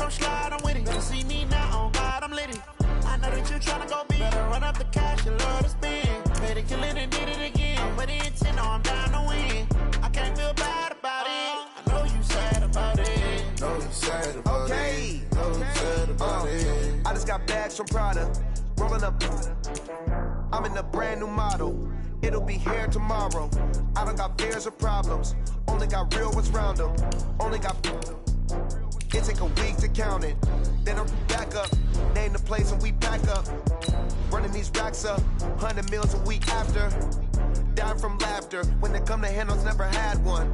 don't slide, I'm with it. Better see me now, on God, I'm litty. I know that you tryna go big. Better run up the cash, you love to spend. Better kill it and did it again. I'm with the intent, no, I'm down to win. I can't feel bad about it. I know you sad about it. Know you sad about it. Know you sad about it. I just got bags from Prada. Rolling up. I'm in a brand new model. It'll be here tomorrow. I don't got fears or problems. Only got real ones round them. Only got. It take a week to count it. Then I'm back up. Name the place and we pack up. Running these racks up. 100 meals a week after. Down from laughter. When they come to handles, never had one.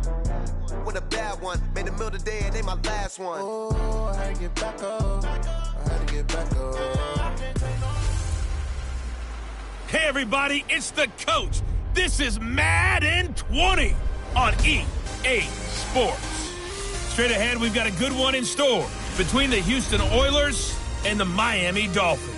With a bad one. Made a meal today and ain't my last one. Oh, I had to get back up. I had to get back up. Hey everybody, it's the coach. This is Madden 20 on EA Sports. Straight ahead, we've got a good one in store between the Houston Oilers and the Miami Dolphins.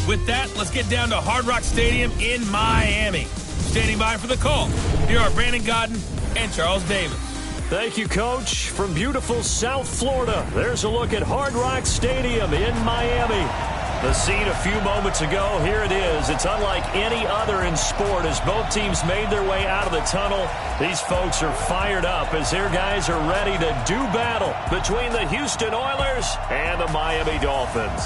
With that, let's get down to Hard Rock Stadium in Miami. Standing by for the call, here are Brandon Godden and Charles Davis. Thank you, Coach. From beautiful South Florida, there's a look at Hard Rock Stadium in Miami. The scene a few moments ago, here it is. It's unlike any other in sport as both teams made their way out of the tunnel. These folks are fired up as their guys are ready to do battle between the Houston Oilers and the Miami Dolphins.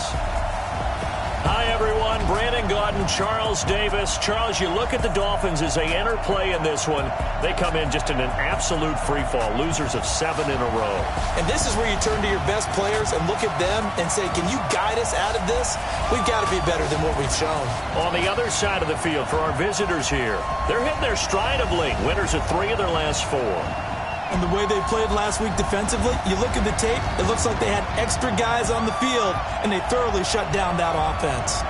Hi, everyone. Brandon Godden, Charles Davis. Charles, you look at the Dolphins as they enter play in this one. They come in just in an absolute free fall, losers of 7 in a row. And this is where you turn to your best players and look at them and say, can you guide us out of this? We've got to be better than what we've shown. On the other side of the field for our visitors here, they're hitting their stride of late. Winners of 3 of their last 4. And the way they played last week defensively, you look at the tape, it looks like they had extra guys on the field, and they thoroughly shut down that offense.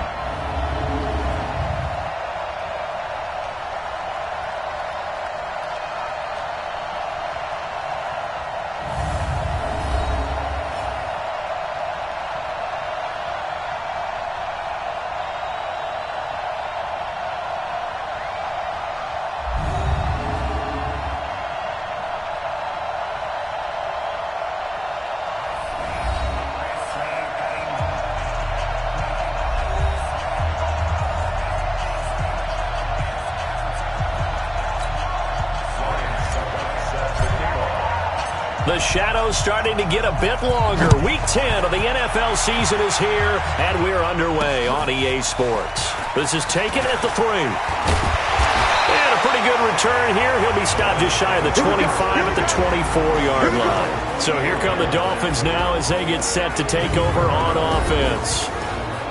The shadow's starting to get a bit longer. Week 10 of the NFL season is here, and we're underway on EA Sports. This is taken at the 3. And a pretty good return here. He'll be stopped just shy of the 25 at the 24-yard line. So here come the Dolphins now as they get set to take over on offense.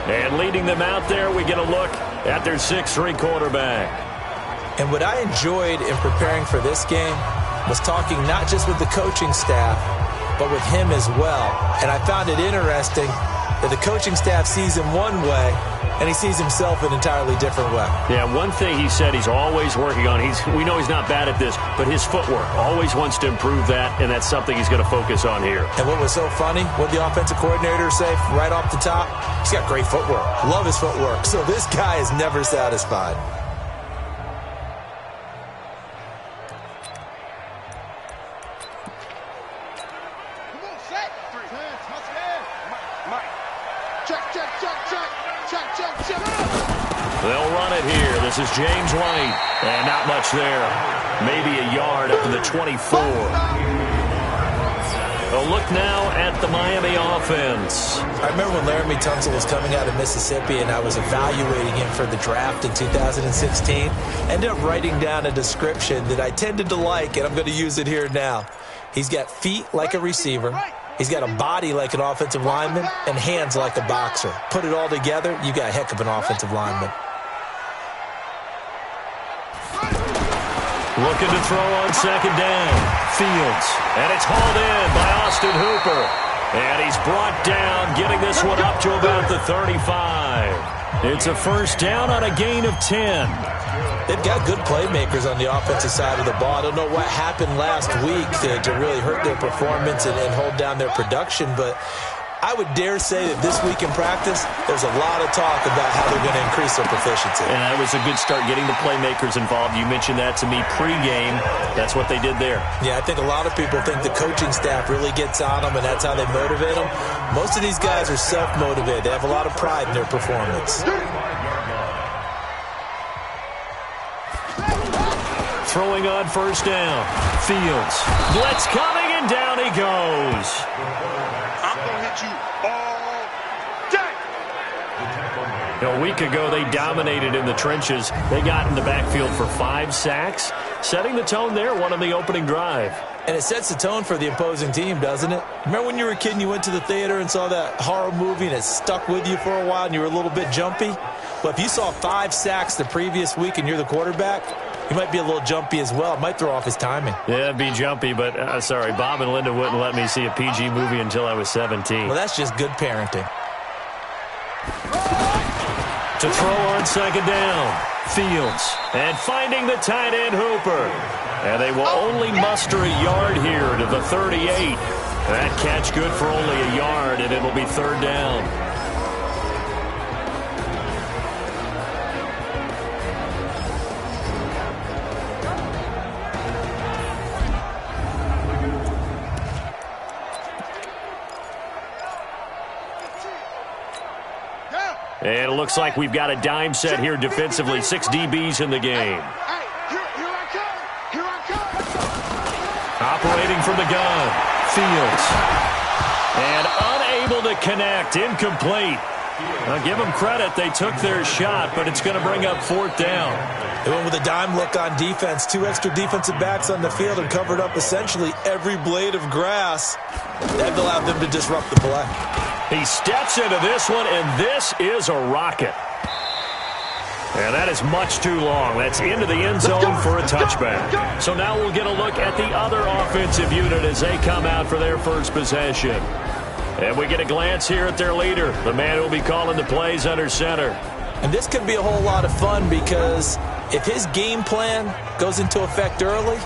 And leading them out there, we get a look at their 6'3" quarterback. And what I enjoyed in preparing for this game was talking not just with the coaching staff, but with him as well. And I found it interesting that the coaching staff sees him one way, and he sees himself an entirely different way. Yeah, one thing he said he's always working on, we know he's not bad at this, but his footwork, always wants to improve that, and that's something he's going to focus on here. And what was so funny, what the offensive coordinator say right off the top, he's got great footwork. Love his footwork. So this guy is never satisfied. They'll run it here. This is James White. And not much there. Maybe a yard up to the 24. A look now at the Miami offense. I remember when Laramie Tunsil was coming out of Mississippi and I was evaluating him for the draft in 2016. Ended up writing down a description that I tended to like, and I'm going to use it here now. He's got feet like a receiver. He's got a body like an offensive lineman and hands like a boxer. Put it all together, you got a heck of an offensive lineman. Looking to throw on second down. Fields. And it's hauled in by Austin Hooper. And he's brought down, getting this one up to about the 35. It's a first down on a gain of 10. They've got good playmakers on the offensive side of the ball. I don't know what happened last week to really hurt their performance and hold down their production, but I would dare say that this week in practice, there's a lot of talk about how they're going to increase their proficiency. And that was a good start, getting the playmakers involved. You mentioned that to me pregame. That's what they did there. Yeah, I think a lot of people think the coaching staff really gets on them, and that's how they motivate them. Most of these guys are self-motivated. They have a lot of pride in their performance. Throwing on first down. Fields. Blitz coming, and down he goes. I'm going to hit you all day. A week ago, they dominated in the trenches. They got in the backfield for 5 sacks, setting the tone there, one on the opening drive. And it sets the tone for the opposing team, doesn't it? Remember when you were a kid and you went to the theater and saw that horror movie and it stuck with you for a while and you were a little bit jumpy? Well, if you saw 5 sacks the previous week and you're the quarterback, he might be a little jumpy as well. It might throw off his timing. Yeah, it'd be jumpy, but sorry, Bob and Linda wouldn't let me see a PG movie until I was 17. Well, that's just good parenting. To throw on second down, Fields, and finding the tight end Hooper. And they will only muster a yard here to the 38. That catch good for only a yard, and it'll be third down. And it looks like we've got a dime set here defensively. 6 DBs in the game. Operating from the gun. Fields. And unable to connect. Incomplete. Now give them credit. They took their shot, but it's going to bring up fourth down. They went with a dime look on defense. 2 extra defensive backs on the field and covered up essentially every blade of grass. That allowed them to disrupt the play. He steps into this one, and this is a rocket. And that is much too long. That's into the end zone for a touchback. So now we'll get a look at the other offensive unit as they come out for their first possession. And we get a glance here at their leader, the man who will be calling the plays under center. And this could be a whole lot of fun because if his game plan goes into effect early,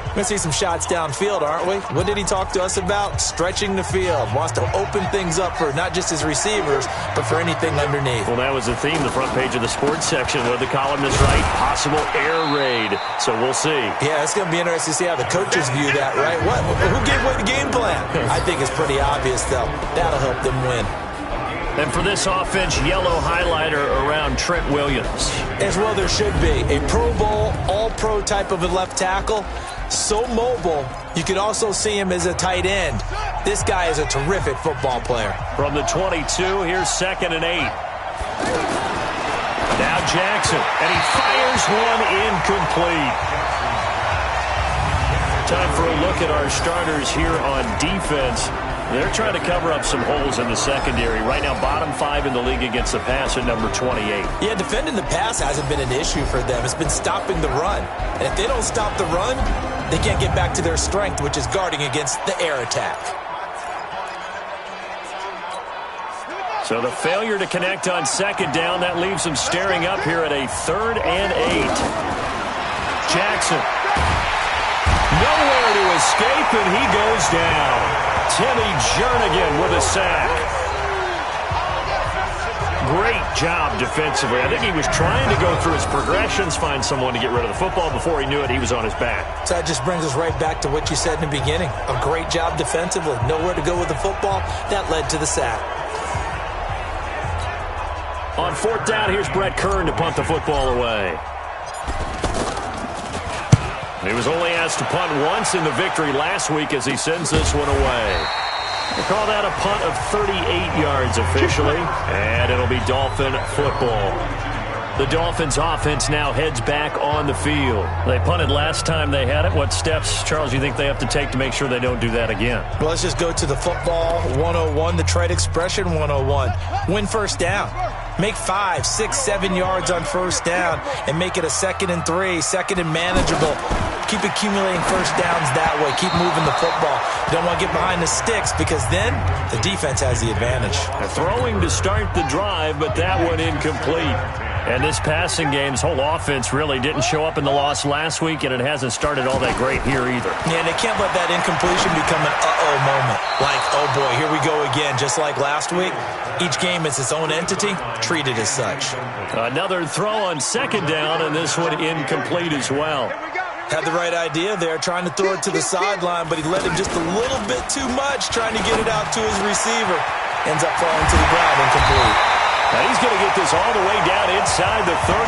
we're going to see some shots downfield, aren't we? What did he talk to us about? Stretching the field. Wants to open things up for not just his receivers, but for anything underneath. Well, that was the theme, the front page of the sports section where the columnist write possible air raid. So we'll see. Yeah, it's going to be interesting to see how the coaches view that, right? Who gave away the game plan? I think it's pretty obvious, though. That'll help them win. And for this offense, yellow highlighter around Trent Williams. As well there should be. A Pro Bowl, all-pro type of a left tackle. So mobile, you can also see him as a tight end. This guy is a terrific football player. From the 22, here's 2nd and 8. Now Jackson, and he fires one incomplete. Time for a look at our starters here on defense. They're trying to cover up some holes in the secondary. Right now, bottom 5 in the league against the pass at number 28. Yeah, defending the pass hasn't been an issue for them. It's been stopping the run. And if they don't stop the run, they can't get back to their strength, which is guarding against the air attack. So the failure to connect on second down, that leaves them staring up here at a 3rd and 8. Jackson. Nowhere to escape, and he goes down. Timmy Jernigan with a sack. Great job defensively. I think he was trying to go through his progressions, find someone to get rid of the football. Before he knew it, he was on his back. So that just brings us right back to what you said in the beginning. A great job defensively. Nowhere to go with the football. That led to the sack. On 4th down, here's Brett Kern to punt the football away. He was only asked to punt once in the victory last week as he sends this one away. We'll call that a punt of 38 yards officially, and it'll be Dolphin football. The Dolphins offense now heads back on the field. They punted last time they had it. What steps, Charles, you think they have to take to make sure they don't do that again? Well, let's just go to the football 101, the trade expression 101. Win first down. Make 5, 6, 7 yards on first down and make it a 2nd and 3, 2nd and manageable. Keep accumulating first downs that way. Keep moving the football. You don't want to get behind the sticks because then the defense has the advantage. Throwing to start the drive, but that one incomplete. And this passing game's whole offense really didn't show up in the loss last week, and it hasn't started all that great here either. Yeah, they can't let that incompletion become an uh-oh moment. Like, oh boy, here we go again, just like last week. Each game is its own entity, treated as such. Another throw on second down, and this one incomplete as well. Had the right idea there, trying to throw it to the sideline, but he let him just a little bit too much, trying to get it out to his receiver. Ends up falling to the ground, incomplete. Now he's going to get this all the way down inside the 35.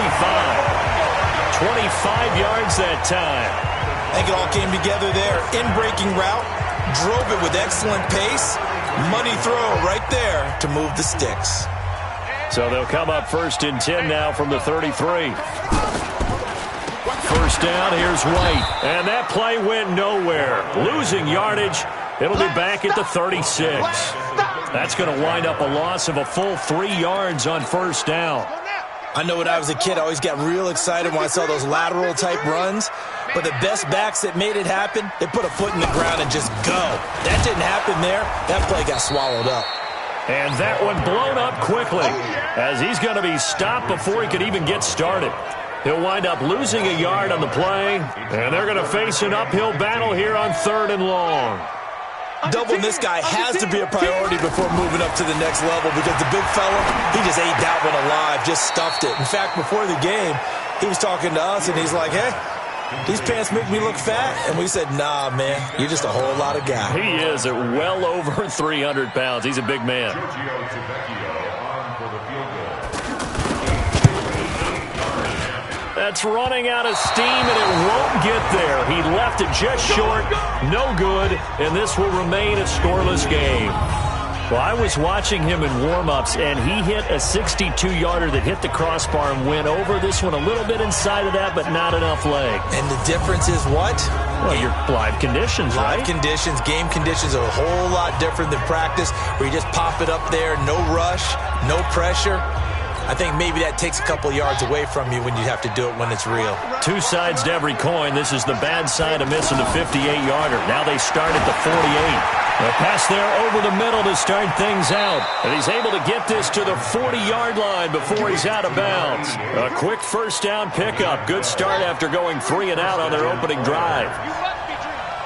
25 yards that time. I think it all came together there. In-breaking route, drove it with excellent pace. Money throw right there to move the sticks. So they'll come up 1st and 10 now from the 33. First down, here's White. And that play went nowhere. Losing yardage. It'll be back at the 36. That's going to wind up a loss of a full 3 yards on first down. I know when I was a kid, I always got real excited when I saw those lateral-type runs. But the best backs that made it happen, they put a foot in the ground and just go. That didn't happen there. That play got swallowed up. And that one blown up quickly as he's going to be stopped before he could even get started. He'll wind up losing a yard on the play, and they're going to face an uphill battle here on 3rd and long. Doubling this guy has to be a priority before moving up to the next level because the big fella, he just ate that one alive, just stuffed it. In fact, before the game, he was talking to us, and he's like, hey, these pants make me look fat. And we said, nah, man, you're just a whole lot of guy. He is at well over 300 pounds. He's a big man. That's running out of steam, and it won't get there. He left it just short, no good, and this will remain a scoreless game. Well, I was watching him in warm-ups, and he hit a 62-yarder that hit the crossbar and went over. This one a little bit inside of that, but not enough leg. And the difference is what? Well, your live conditions, right? Live conditions, game conditions are a whole lot different than practice, where you just pop it up there, no rush, no pressure. I think maybe that takes a couple yards away from you when you have to do it when it's real. Two sides to every coin. This is the bad side of missing the 58-yarder. Now they start at the 48. A pass there over the middle to start things out. And he's able to get this to the 40-yard line before he's out of bounds. A quick first down pickup. Good start after going 3 and out on their opening drive.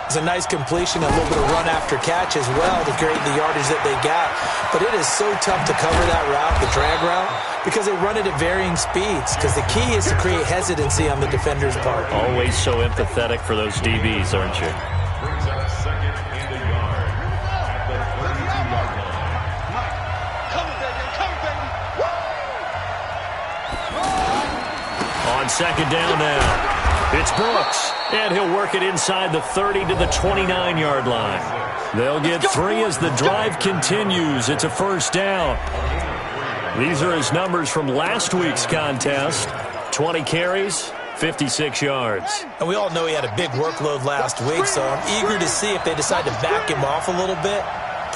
It's a nice completion, a little bit of run after catch as well to create the yardage that they got. But it is so tough to cover that route, the drag route, because they run it at varying speeds. Because the key is to create hesitancy on the defender's part. Always so empathetic for those DBs, aren't you? Brings out a 2nd and a yard at the 32-yard line. On second down now. It's Brooks, and he'll work it inside the 30 to the 29-yard line. They'll get 3 as the drive continues. It's a first down. These are his numbers from last week's contest. 20 carries, 56 yards. And we all know he had a big workload last week, so I'm eager to see if they decide to back him off a little bit.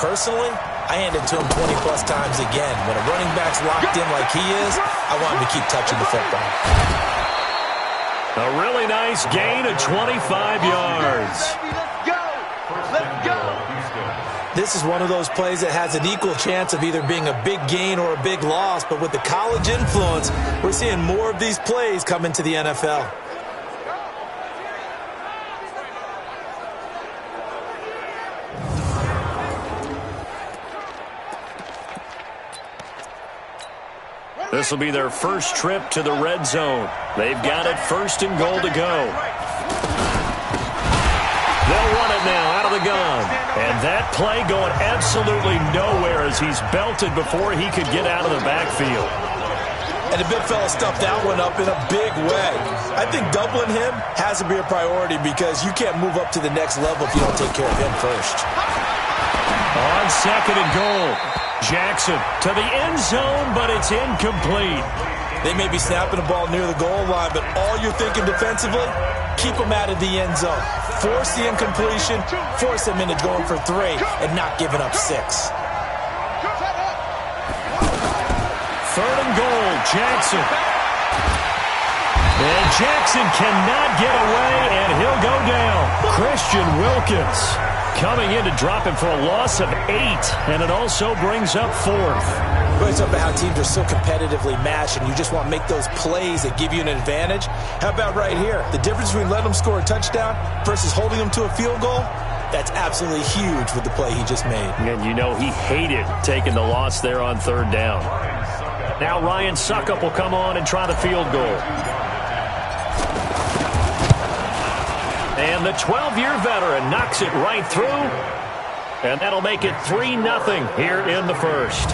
Personally, I hand it to him 20-plus times again. When a running back's locked in like he is, I want him to keep touching the football. A really nice gain of 25 yards. Let's go. This is one of those plays that has an equal chance of either being a big gain or a big loss, but with the college influence, we're seeing more of these plays come into the NFL. This will be their first trip to the red zone. They've got it 1st and goal to go. They'll run it now out of the gun. And that play going absolutely nowhere as he's belted before he could get out of the backfield. And the big fella stuffed that one up in a big way. I think doubling him has to be a priority because you can't move up to the next level if you don't take care of him first. On second and goal. Jackson to the end zone, but it's incomplete. They may be snapping the ball near the goal line, but all you're thinking defensively, keep them out of the end zone. Force the incompletion, force them into going for 3 and not giving up 6. 3rd and goal, Jackson. And Jackson cannot get away, and he'll go down. Christian Wilkins. coming in to drop him for a loss of 8, and it also brings up 4th. We're talking about how teams are so competitively matched, and you just want to make those plays that give you an advantage. How about right here? The difference between letting them score a touchdown versus holding them to a field goal, that's absolutely huge with the play he just made. And you know he hated taking the loss there on 3rd down. Now Ryan Suckup will come on and try the field goal. And the 12-year veteran knocks it right through. And that'll make it 3-0 here in the first.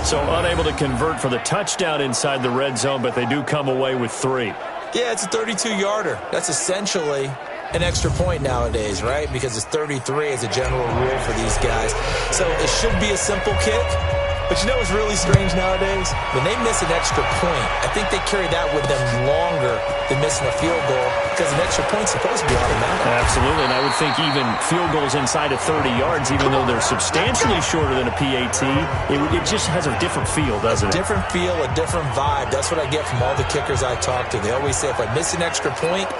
So unable to convert for the touchdown inside the red zone, but they do come away with 3. Yeah, it's a 32-yarder. That's essentially an extra point nowadays, right? Because it's 33 as a general rule for these guys. So it should be a simple kick. But you know what's really strange nowadays? When they miss an extra point, I think they carry that with them longer than missing a field goal because an extra point's supposed to be automatic. Absolutely, and I would think even field goals inside of 30 yards, even though they're substantially shorter than a PAT, it just has a different feel, doesn't it? A different feel, a different vibe. That's what I get from all the kickers I talk to. They always say if I miss an extra point,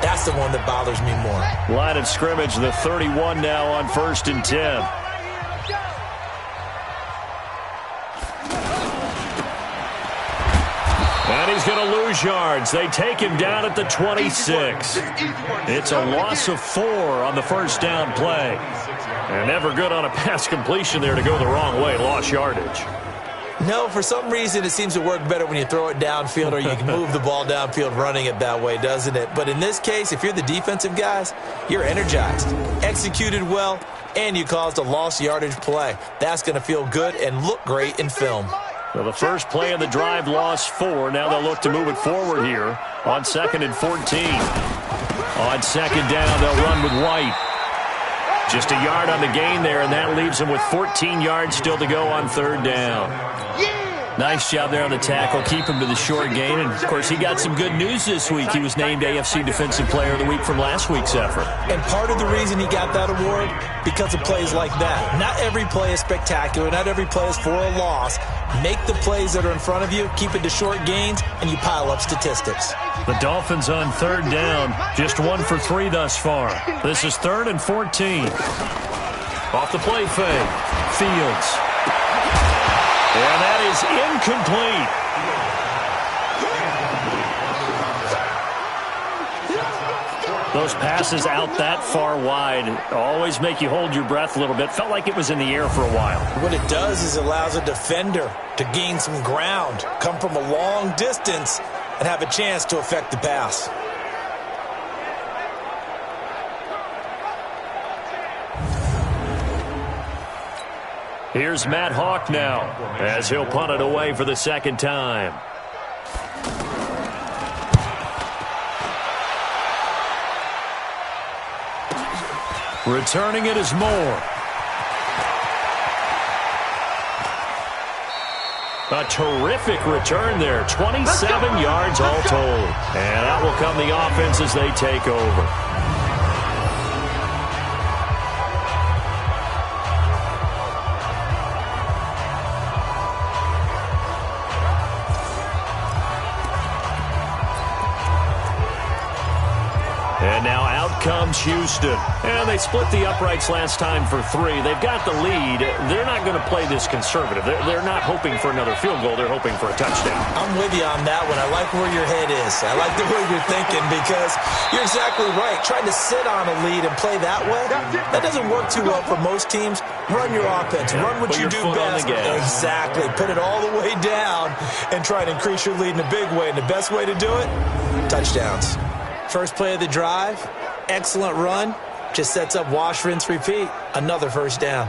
that's the one that bothers me more. Line of scrimmage, the 31 now on 1st and 10. And he's going to lose yards. They take him down at the 26. It's a loss of 4 on the 1st down play. And never good on a pass completion there to go the wrong way. Lost yardage. No, for some reason it seems to work better when you throw it downfield or you can move the ball downfield running it that way, doesn't it? But in this case, if you're the defensive guys, you're energized, executed well, and you caused a lost yardage play. That's going to feel good and look great in film. Well, the first play of the drive lost 4. Now they'll look to move it forward here on 2nd and 14. On 2nd down, they'll run with White. Just a yard on the gain there, and that leaves them with 14 yards still to go on 3rd down. Nice job there on the tackle. Keep him to the short gain. And, of course, he got some good news this week. He was named AFC Defensive Player of the Week from last week's effort. And part of the reason he got that award, because of plays like that. Not every play is spectacular. Not every play is for a loss. Make the plays that are in front of you, keep it to short gains, and you pile up statistics. The Dolphins on 3rd down, just 1 for 3 thus far. This is 3rd and 14. Off the play fake. Fields. And that is incomplete. Those passes out that far wide always make you hold your breath a little bit. Felt like it was in the air for a while. What it does is it allows a defender to gain some ground, come from a long distance, and have a chance to affect the pass. Here's Matt Hawk now as he'll punt it away for the 2nd time. Returning it is Moore. A terrific return there. 27 yards all told. And out will come the offense as they take over. And now out comes Houston. And they split the uprights last time for 3. They've got the lead. They're not going to play this conservative. They're not hoping for another field goal. They're hoping for a touchdown. I'm with you on that one. I like where your head is. I like the way you're thinking because you're exactly right. Trying to sit on a lead and play that way, that doesn't work too well for most teams. Run your offense. Run what you do best. Exactly. Put it all the way down and try to increase your lead in a big way. And the best way to do it, touchdowns. First play of the drive, excellent run, just sets up wash, rinse, repeat. Another 1st down.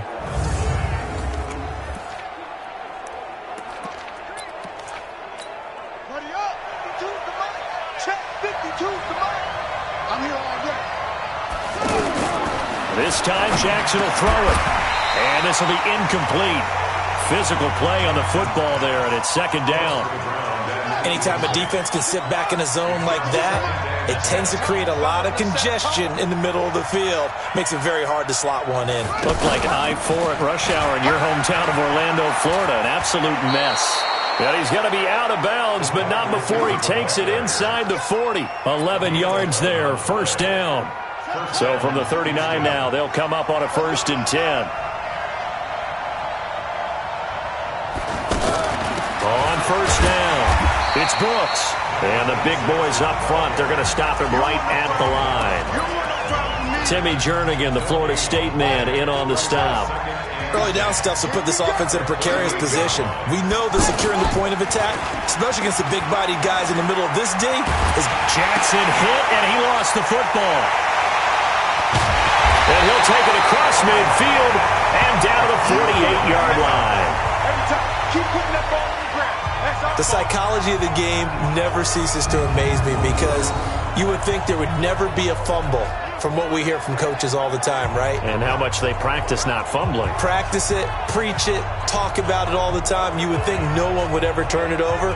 This time Jackson will throw it. And this will be incomplete. Physical play on the football there, and it's 2nd down. Anytime a defense can sit back in a zone like that, it tends to create a lot of congestion in the middle of the field. Makes it very hard to slot one in. Looked like I-4 at rush hour in your hometown of Orlando, Florida. An absolute mess. And he's going to be out of bounds, but not before he takes it inside the 40. 11 yards there, 1st down. So from the 39 now, they'll come up on a 1st and 10. On 1st down, it's Brooks. And the big boys up front, they're going to stop him right at the line. Timmy Jernigan, the Florida State man, in on the stop. Early down stuff will put this offense in a precarious position. We know that securing the point of attack, especially against the big-bodied guys in the middle of this D, is... Jackson hit, and he lost the football. And he'll take it across midfield and down to the 48-yard line. Keep putting that ball on the ground. The psychology of the game never ceases to amaze me because you would think there would never be a fumble from what we hear from coaches all the time, right? And how much they practice not fumbling. Practice it, preach it, talk about it all the time. You would think no one would ever turn it over.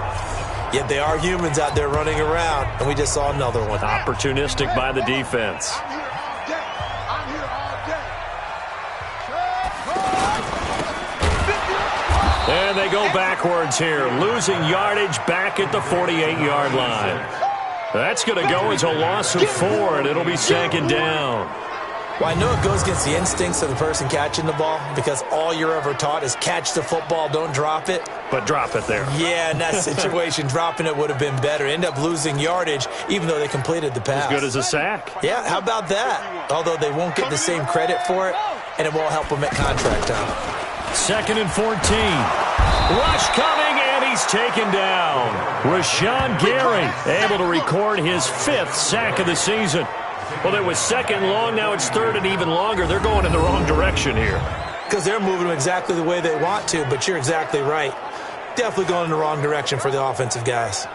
Yet they are humans out there running around, and we just saw another one. Opportunistic by the defense. I'm here all day. And they go backwards here, losing yardage back at the 48-yard line. That's going to go as a loss of 4, and it'll be 2nd down. Well, I know it goes against the instincts of the person catching the ball because all you're ever taught is catch the football, don't drop it. But drop it there. Yeah, in that situation, dropping it would have been better. End up losing yardage, even though they completed the pass. As good as a sack. Yeah, how about that? Although they won't get the same credit for it, and it won't help them at contract time. 2nd and 14. Rush coming, and he's taken down. Rashawn Gary able to record his 5th sack of the season. Well, it was 2nd long, now it's 3rd and even longer. They're going in the wrong direction here. Because they're moving them exactly the way they want to, but you're exactly right. Definitely going in the wrong direction for the offensive guys.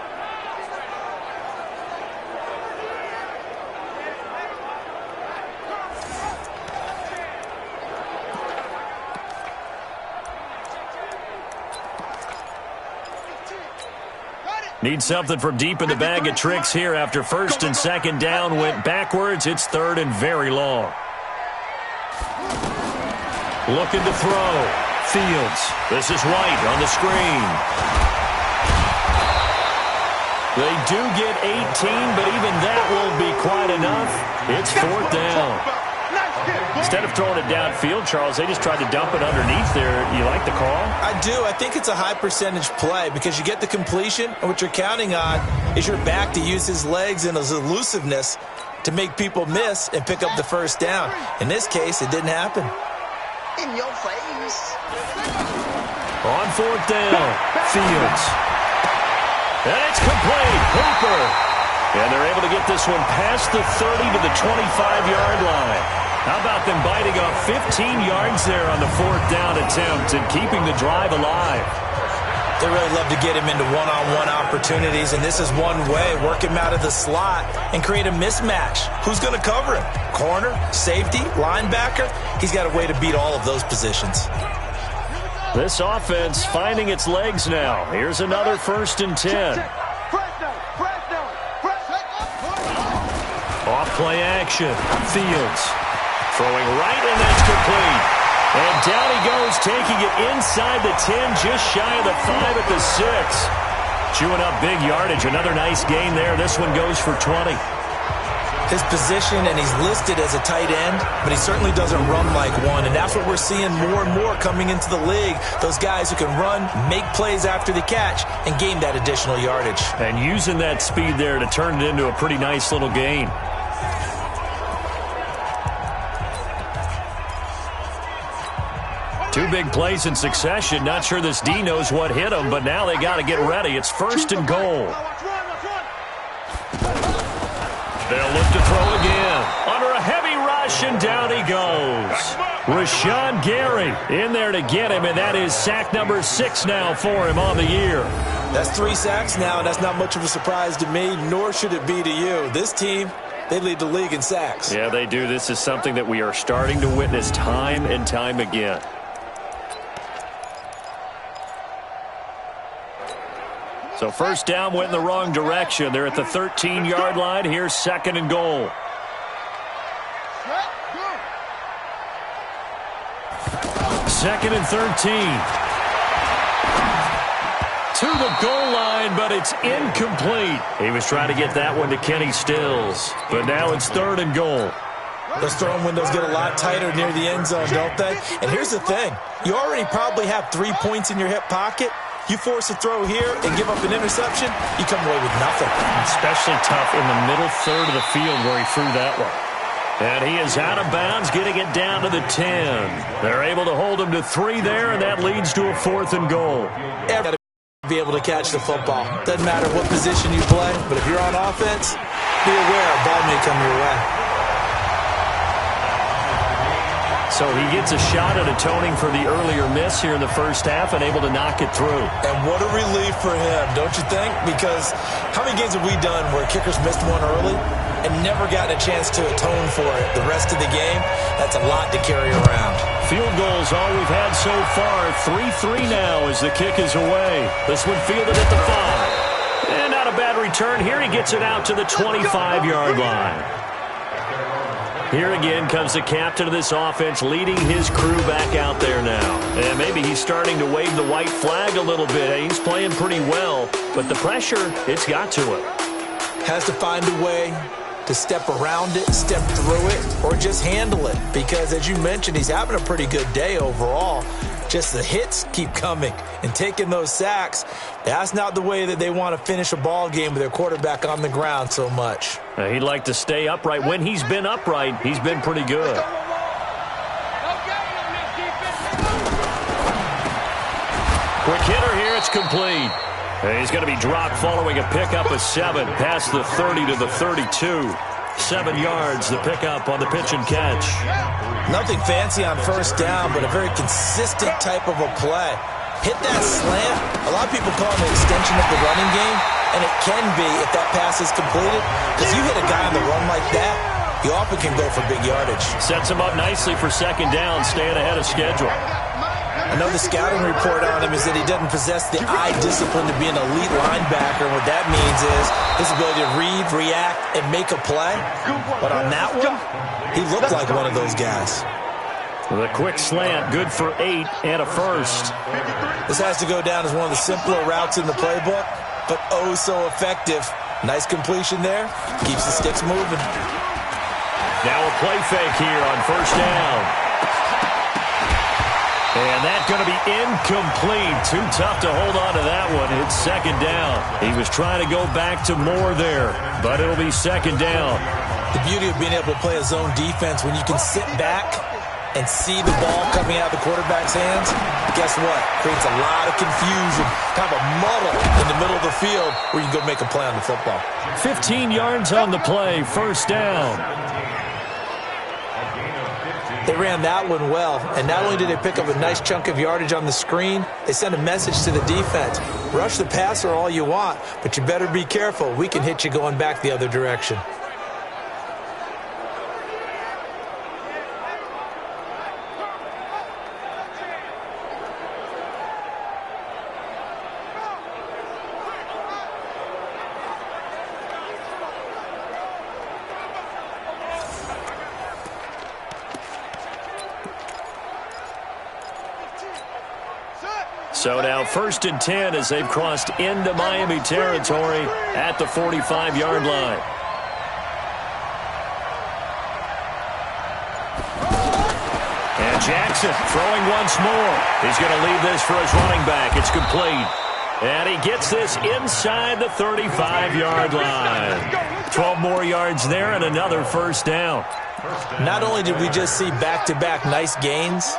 Need something from deep in the bag of tricks here after 1st and 2nd down went backwards. It's 3rd and very long. Looking to throw. Fields. This is White on the screen. They do get 18, but even that won't be quite enough. It's 4th down. Instead of throwing it downfield, Charles, they just tried to dump it underneath there. You like the call? I do. I think it's a high percentage play because you get the completion, and what you're counting on is your back to use his legs and his elusiveness to make people miss and pick up the 1st down. In this case, it didn't happen. In your face. On 4th down, Fields. And it's complete. Hooper. And they're able to get this one past the 30 to the 25-yard line. How about them biting off 15 yards there on the 4th down attempt and keeping the drive alive? They really love to get him into one-on-one opportunities, and this is one way. Work him out of the slot and create a mismatch. Who's going to cover him? Corner, safety, linebacker? He's got a way to beat all of those positions. This offense finding its legs now. Here's another 1st and 10. Off play action. Fields. Throwing right, and that's complete. And down he goes, taking it inside the 10, just shy of the 5 at the 6. Chewing up big yardage. Another nice gain there. This one goes for 20. His position, and he's listed as a tight end, but he certainly doesn't run like one, and that's what we're seeing more and more coming into the league. Those guys who can run, make plays after the catch, and gain that additional yardage. And using that speed there to turn it into a pretty nice little gain. Two big plays in succession. Not sure this D knows what hit him, but now they got to get ready. It's 1st and goal. They'll look to throw again. Under a heavy rush, and down he goes. Rashawn Gary in there to get him, and that is sack number 6 now for him on the year. That's 3 sacks now, and that's not much of a surprise to me, nor should it be to you. This team, they lead the league in sacks. Yeah, they do. This is something that we are starting to witness time and time again. So 1st down went in the wrong direction. They're at the 13-yard line. Here's 2nd and goal. Second and 13. To the goal line, but it's incomplete. He was trying to get that one to Kenny Stills. But now it's 3rd and goal. Those throwing windows get a lot tighter near the end zone, don't they? And here's the thing. You already probably have 3 points in your hip pocket. You force a throw here and give up an interception, you come away with nothing. Especially tough in the middle third of the field where he threw that one. And he is out of bounds, getting it down to the 10. They're able to hold him to 3 there, and that leads to a 4th and goal. Got to be able to catch the football. Doesn't matter what position you play, but if you're on offense, be aware a ball may come your way. So he gets a shot at atoning for the earlier miss here in the first half and able to knock it through. And what a relief for him, don't you think? Because how many games have we done where kickers missed one early and never gotten a chance to atone for it the rest of the game? That's a lot to carry around. Field goals all we've had so far. 3-3 now as the kick is away. This one fielded at the 5. And not a bad return here. He gets it out to the 25-yard line. Here again comes the captain of this offense leading his crew back out there now. And maybe he's starting to wave the white flag a little bit. He's playing pretty well, but the pressure, it's got to him. Has to find a way to step around it, step through it, or just handle it. Because as you mentioned, he's having a pretty good day overall. Just the hits keep coming and taking those sacks. That's not the way that they want to finish a ball game with their quarterback on the ground so much. He'd like to stay upright. When he's been upright, he's been pretty good. Quick hitter here. It's complete. He's going to be dropped following a pickup of 7 past the 30 to the 32. 7 yards, the pickup on the pitch and catch. Nothing fancy on first down, but a very consistent type of a play. Hit that slant. A lot of people call it an extension of the running game, and it can be if that pass is completed, because you hit a guy on the run like that, he often can go for big yardage. Sets him up nicely for second down, staying ahead of schedule. I know the scouting report on him is that he doesn't possess the eye discipline to be an elite linebacker. What that means is his ability to read, react, and make a play. But on that one, he looked like one of those guys. The quick slant, good for 8 and a first. This has to go down as one of the simpler routes in the playbook, but oh so effective. Nice completion there. Keeps the sticks moving. Now a play fake here on first down. And that's going to be incomplete. Too tough to hold on to that one. It's second down. He was trying to go back to more there, but it'll be second down. The beauty of being able to play a zone defense when you can sit back and see the ball coming out of the quarterback's hands, guess what? Creates a lot of confusion, kind of a muddle in the middle of the field where you can go make a play on the football. 15 yards on the play, first down. They ran that one well, and not only did they pick up a nice chunk of yardage on the screen, they sent a message to the defense. Rush the passer all you want, but you better be careful. We can hit you going back the other direction. So now first and 10 as they've crossed into Miami territory at the 45-yard line. And Jackson throwing once more. He's going to leave this for his running back. It's complete. And he gets this inside the 35-yard line. 12 more yards there and another first down. Not only did we just see back-to-back nice gains,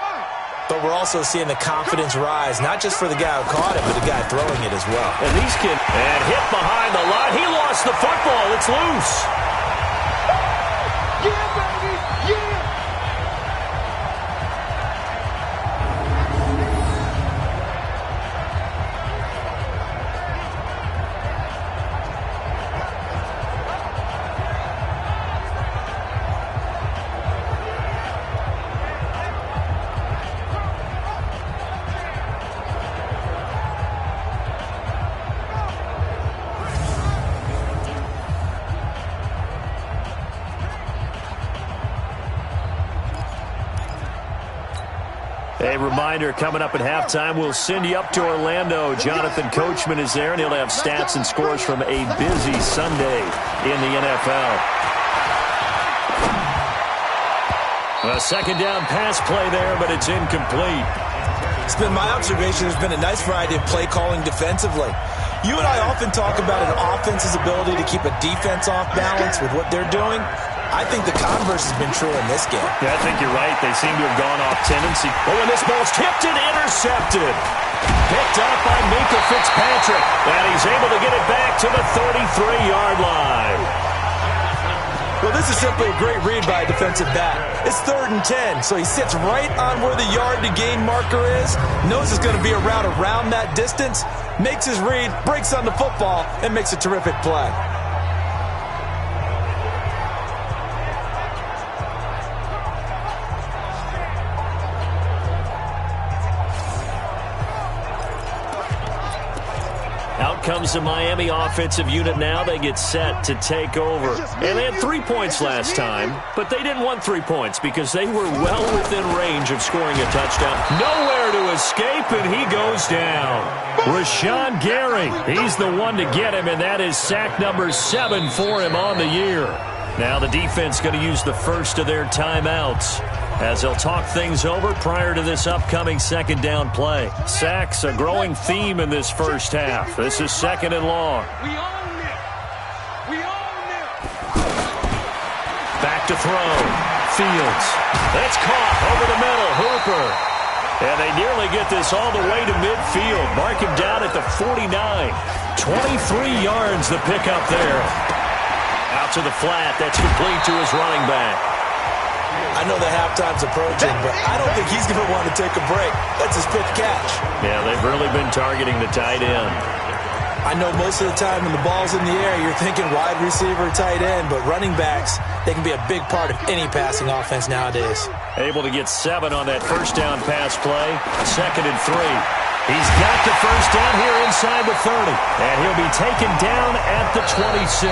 but we're also seeing the confidence rise, not just for the guy who caught it, but the guy throwing it as well. And these kids, and hit behind the line. He lost the football. It's loose. Yeah, baby, yeah. A reminder, coming up at halftime, we'll send you up to Orlando. Jonathan Coachman is there, and he'll have stats and scores from a busy Sunday in the NFL. A second down pass play there, but it's incomplete. It's been my observation there's been a nice variety of play calling defensively. You and I often talk about an offense's ability to keep a defense off balance with what they're doing. I think the converse has been true in this game. Yeah, I think you're right. They seem to have gone off tendency. Oh, and this ball's tipped and intercepted. Picked up by Minkah Fitzpatrick. And he's able to get it back to the 33-yard line. Well, this is simply a great read by a defensive back. It's 3rd and 10, so he sits right on where the yard-to-gain marker is, knows it's going to be a route around that distance, makes his read, breaks on the football, and makes a terrific play. Out comes the Miami offensive unit now. They get set to take over. And they had 3 points last time, but they didn't want 3 points because they were well within range of scoring a touchdown. Nowhere to escape, and he goes down. Rashawn Gary, he's the one to get him, and that is sack number 7 for him on the year. Now the defense going to use the first of their timeouts as they'll talk things over prior to this upcoming second down play. Sacks, a growing theme in this first half. This is 2nd and long. We own it. We own it. Back to throw. Fields. That's caught over the middle. Hooper. And they nearly get this all the way to midfield. Mark him down at the 49. 23 yards the pickup there. Out to the flat. That's complete to his running back. I know the halftime's approaching, but I don't think he's going to want to take a break. That's his 5th catch. Yeah, they've really been targeting the tight end. I know most of the time when the ball's in the air, you're thinking wide receiver, tight end, but running backs, they can be a big part of any passing offense nowadays. Able to get 7 on that first down pass play. 2nd and 3. He's got the first down here inside the 30, and he'll be taken down at the 26.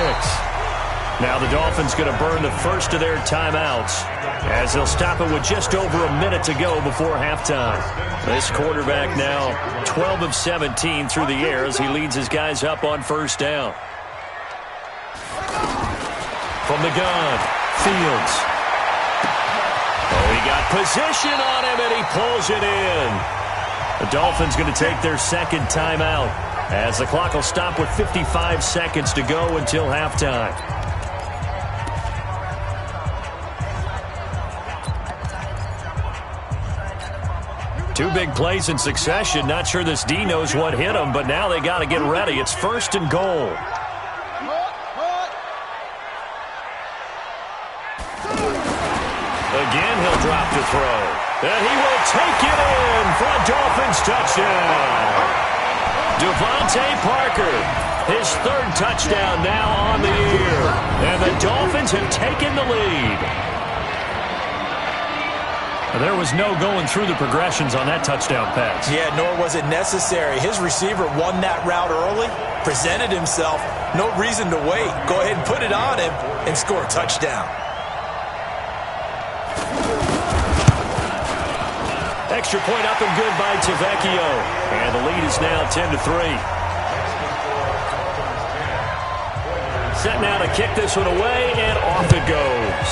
Now the Dolphins going to burn the first of their timeouts as they'll stop it with just over a minute to go before halftime. This quarterback now 12 of 17 through the air as he leads his guys up on first down. From the gun, Fields. Oh, he got position on him and he pulls it in. The Dolphins going to take their second timeout as the clock will stop with 55 seconds to go until halftime. Two big plays in succession. Not sure this D knows what hit him, but now they got to get ready. It's 1st and goal. Again, he'll drop the throw. And he will take it in for a Dolphins touchdown. Devontae Parker, his 3rd touchdown now on the year. And the Dolphins have taken the lead. There was no going through the progressions on that touchdown pass. Yeah, nor was it necessary. His receiver won that route early, presented himself, no reason to wait. Go ahead and put it on him and score a touchdown. Extra point up and good by Tavecchio. And the lead is now 10-3. Set now to kick this one away, and off it goes.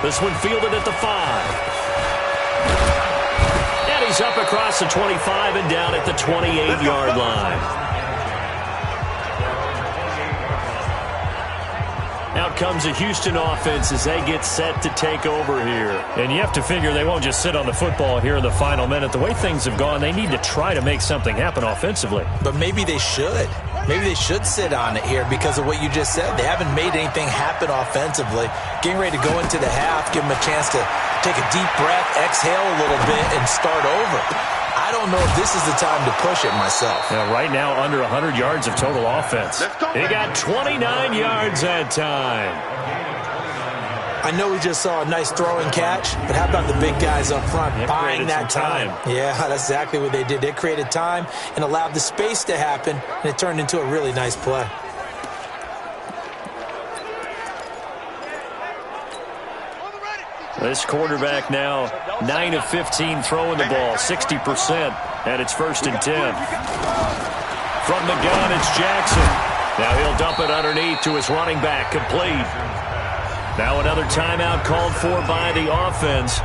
This one fielded at the 5. And he's up across the 25 and down at the 28-yard line. Out comes the Houston offense as they get set to take over here. And you have to figure they won't just sit on the football here in the final minute. The way things have gone, they need to try to make something happen offensively. But maybe they should. Maybe they should sit on it here because of what you just said. They haven't made anything happen offensively. Getting ready to go into the half, give them a chance to take a deep breath, exhale a little bit, and start over. I don't know if this is the time to push it myself. Now, right now, under 100 yards of total offense. He got 29 yards that time. I know we just saw a nice throwing catch, but how about the big guys up front buying that time? Yeah, that's exactly what they did. They created time and allowed the space to happen, and it turned into a really nice play. This quarterback now 9 of 15 throwing the ball, 60%, and it's 1st and 10. From the gun, it's Jackson. Now he'll dump it underneath to his running back, complete. Now another timeout called for by the offense,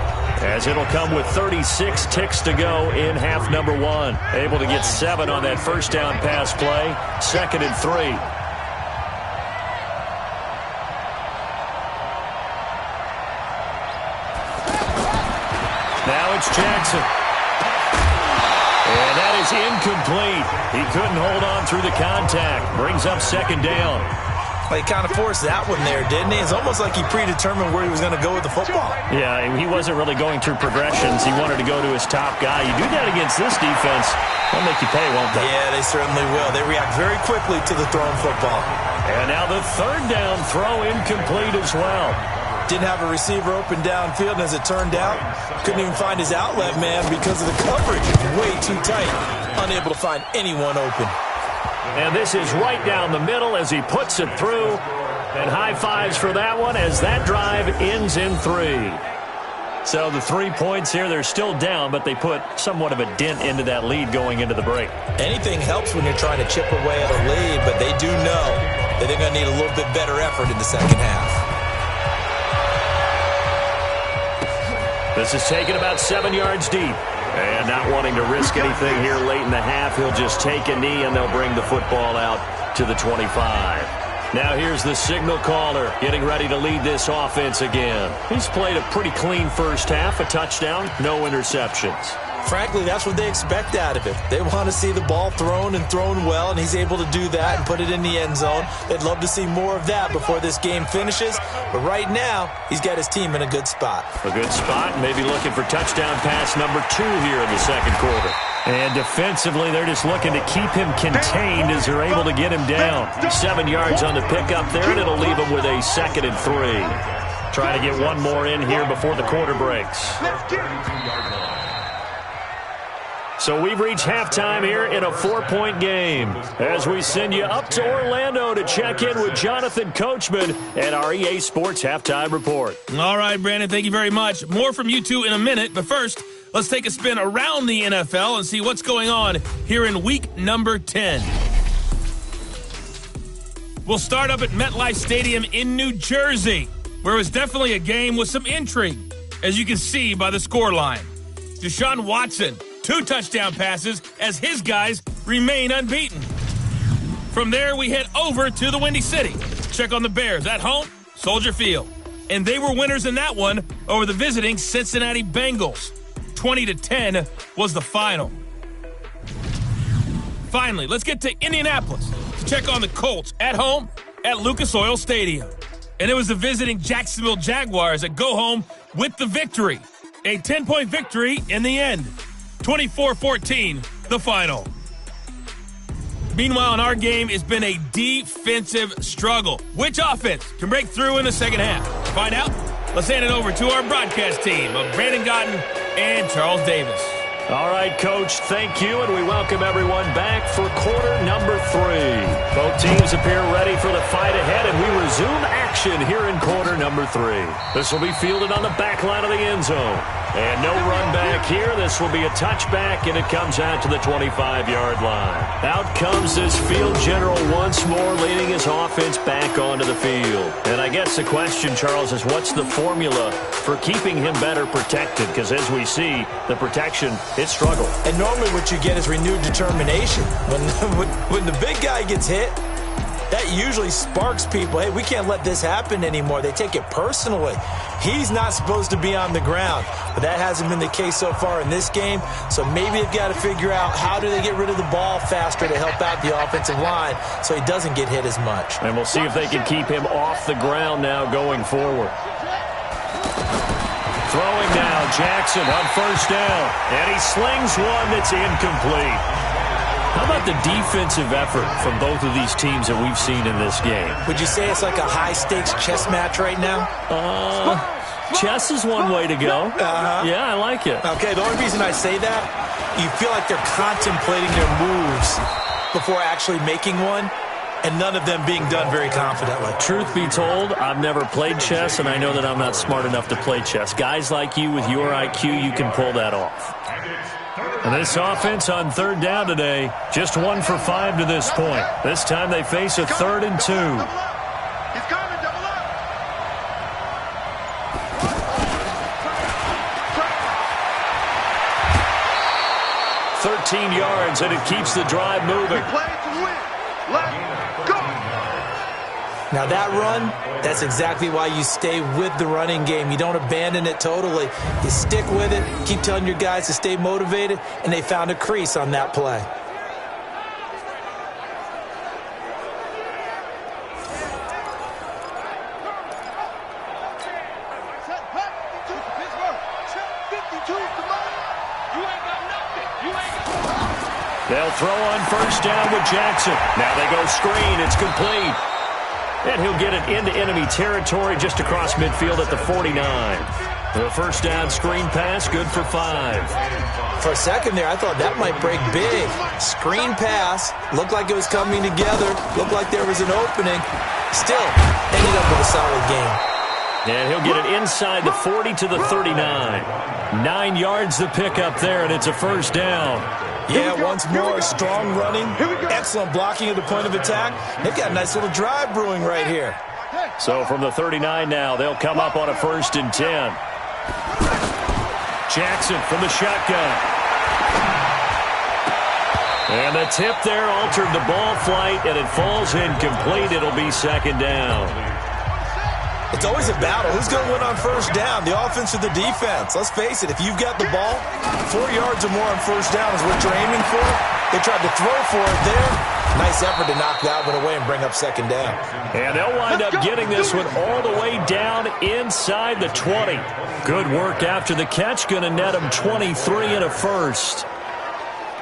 as it'll come with 36 ticks to go in half number 1. Able to get 7 on that first down pass play. 2nd and 3. Now it's Jackson. And that is incomplete. He couldn't hold on through the contact. Brings up 2nd down. He kind of forced that one there, didn't he? It's almost like he predetermined where he was going to go with the football. Yeah, he wasn't really going through progressions. He wanted to go to his top guy. You do that against this defense, they'll make you pay, won't they? Yeah, they certainly will. They react very quickly to the thrown football. And now the 3rd down throw incomplete as well. Didn't have a receiver open downfield, and as it turned out, couldn't even find his outlet man because of the coverage. Way too tight. Unable to find anyone open. And this is right down the middle as he puts it through. And high fives for that one as that drive ends in 3. So the 3 points here, they're still down, but they put somewhat of a dent into that lead going into the break. Anything helps when you're trying to chip away at a lead, but they do know that they're going to need a little bit better effort in the second half. This is taken about 7 yards deep. And not wanting to risk anything here late in the half, he'll just take a knee and they'll bring the football out to the 25. Now here's the signal caller getting ready to lead this offense again. He's played a pretty clean first half, a touchdown, no interceptions. Frankly, that's what they expect out of him. They want to see the ball thrown and thrown well, and he's able to do that and put it in the end zone. They'd love to see more of that before this game finishes, but right now, he's got his team in a good spot. A good spot, maybe looking for touchdown pass number 2 here in the second quarter. And defensively, they're just looking to keep him contained as they're able to get him down. 7 yards on the pickup there, and it'll leave him with a 2nd and 3. Trying to get one more in here before the quarter breaks. So we've reached halftime here in a 4-point game as we send you up to Orlando to check in with Jonathan Coachman at our EA Sports Halftime Report. All right, Brandon, thank you very much. More from you two in a minute, but first, let's take a spin around the NFL and see what's going on here in week number 10. We'll start up at MetLife Stadium in New Jersey, where it was definitely a game with some intrigue, as you can see by the scoreline. Deshaun Watson, 2 touchdown passes as his guys remain unbeaten. From there, we head over to the Windy City. Check on the Bears at home, Soldier Field. And they were winners in that one over the visiting Cincinnati Bengals. 20-10 was the final. Finally, let's get to Indianapolis to check on the Colts at home at Lucas Oil Stadium. And it was the visiting Jacksonville Jaguars that go home with the victory. A 10-point victory in the end. 24-14, the final. Meanwhile, in our game, it's been a defensive struggle. Which offense can break through in the second half? To find out, let's hand it over to our broadcast team of Brandon Gotten and Charles Davis. All right, Coach, thank you, and we welcome everyone back for quarter number 3. Both teams appear ready for the fight ahead, and we resume action here in quarter number 3. This will be fielded on the back line of the end zone. And no run back here. This will be a touchback, and it comes out to the 25-yard line. Out comes this field general once more, leading his offense back onto the field. And I guess the question, Charles, is what's the formula for keeping him better protected? Because as we see, the protection, it struggled. And normally what you get is renewed determination. When the big guy gets hit, that usually sparks people. Hey, we can't let this happen anymore. They take it personally. He's not supposed to be on the ground, but that hasn't been the case so far in this game. So maybe they've got to figure out how do they get rid of the ball faster to help out the offensive line so he doesn't get hit as much. And we'll see if they can keep him off the ground now going forward. Throwing now, Jackson on first down, and he slings one that's incomplete. How about the defensive effort from both of these teams that we've seen in this game? Would you say it's like a high-stakes chess match right now? Chess is one way to go. Yeah, I like it. Okay, the only reason I say that, you feel like they're contemplating their moves before actually making one, and none of them being done very confidently. Truth be told, I've never played chess, and I know that I'm not smart enough to play chess. Guys like you with your IQ, you can pull that off. And this offense on third down today, just 1 for 5 to this point. This time they face a 3rd and 2. 13 yards, and it keeps the drive moving. Play to win. Let's go. Now that run, that's exactly why you stay with the running game. You don't abandon it totally. You stick with it, keep telling your guys to stay motivated, and they found a crease on that play. They'll throw on first down with Jackson. Now they go screen. It's complete. And he'll get it into enemy territory just across midfield at the 49. The first down screen pass, good for 5. For a second there, I thought that might break big. Screen pass, looked like it was coming together, looked like there was an opening. Still, ended up with a solid game. And he'll get it inside the 40 to the 39. 9 yards the pickup there, and it's a first down. Yeah, once more, strong running, excellent blocking at the point of attack. They've got a nice little drive brewing right here. So from the 39 now, they'll come up on a 1st and 10. Jackson from the shotgun. And the tip there altered the ball flight, and it falls incomplete. It'll be 2nd down. It's always a battle. Who's going to win on first down, the offense or the defense? Let's face it, if you've got the ball, 4 yards or more on first down is what you're aiming for. They tried to throw for it there. Nice effort to knock that one away and bring up 2nd down. And they'll wind up getting this one all the way down inside the 20. Good work after the catch. Going to net him 23 and a first.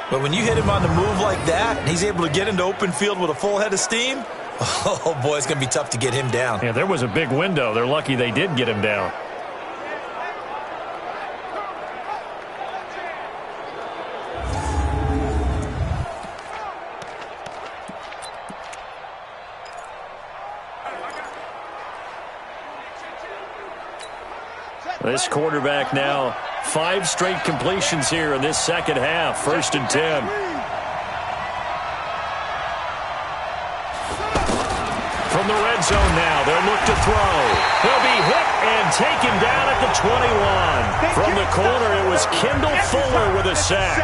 But when you hit him on the move like that, and he's able to get into open field with a full head of steam, oh, boy, it's going to be tough to get him down. Yeah, there was a big window. They're lucky they did get him down. This quarterback now, 5 straight completions here in this second half. 1st and 10. From the red zone now, they'll look to throw. He'll be hit and taken down at the 21. From the corner, it was Kendall Fuller with a sack.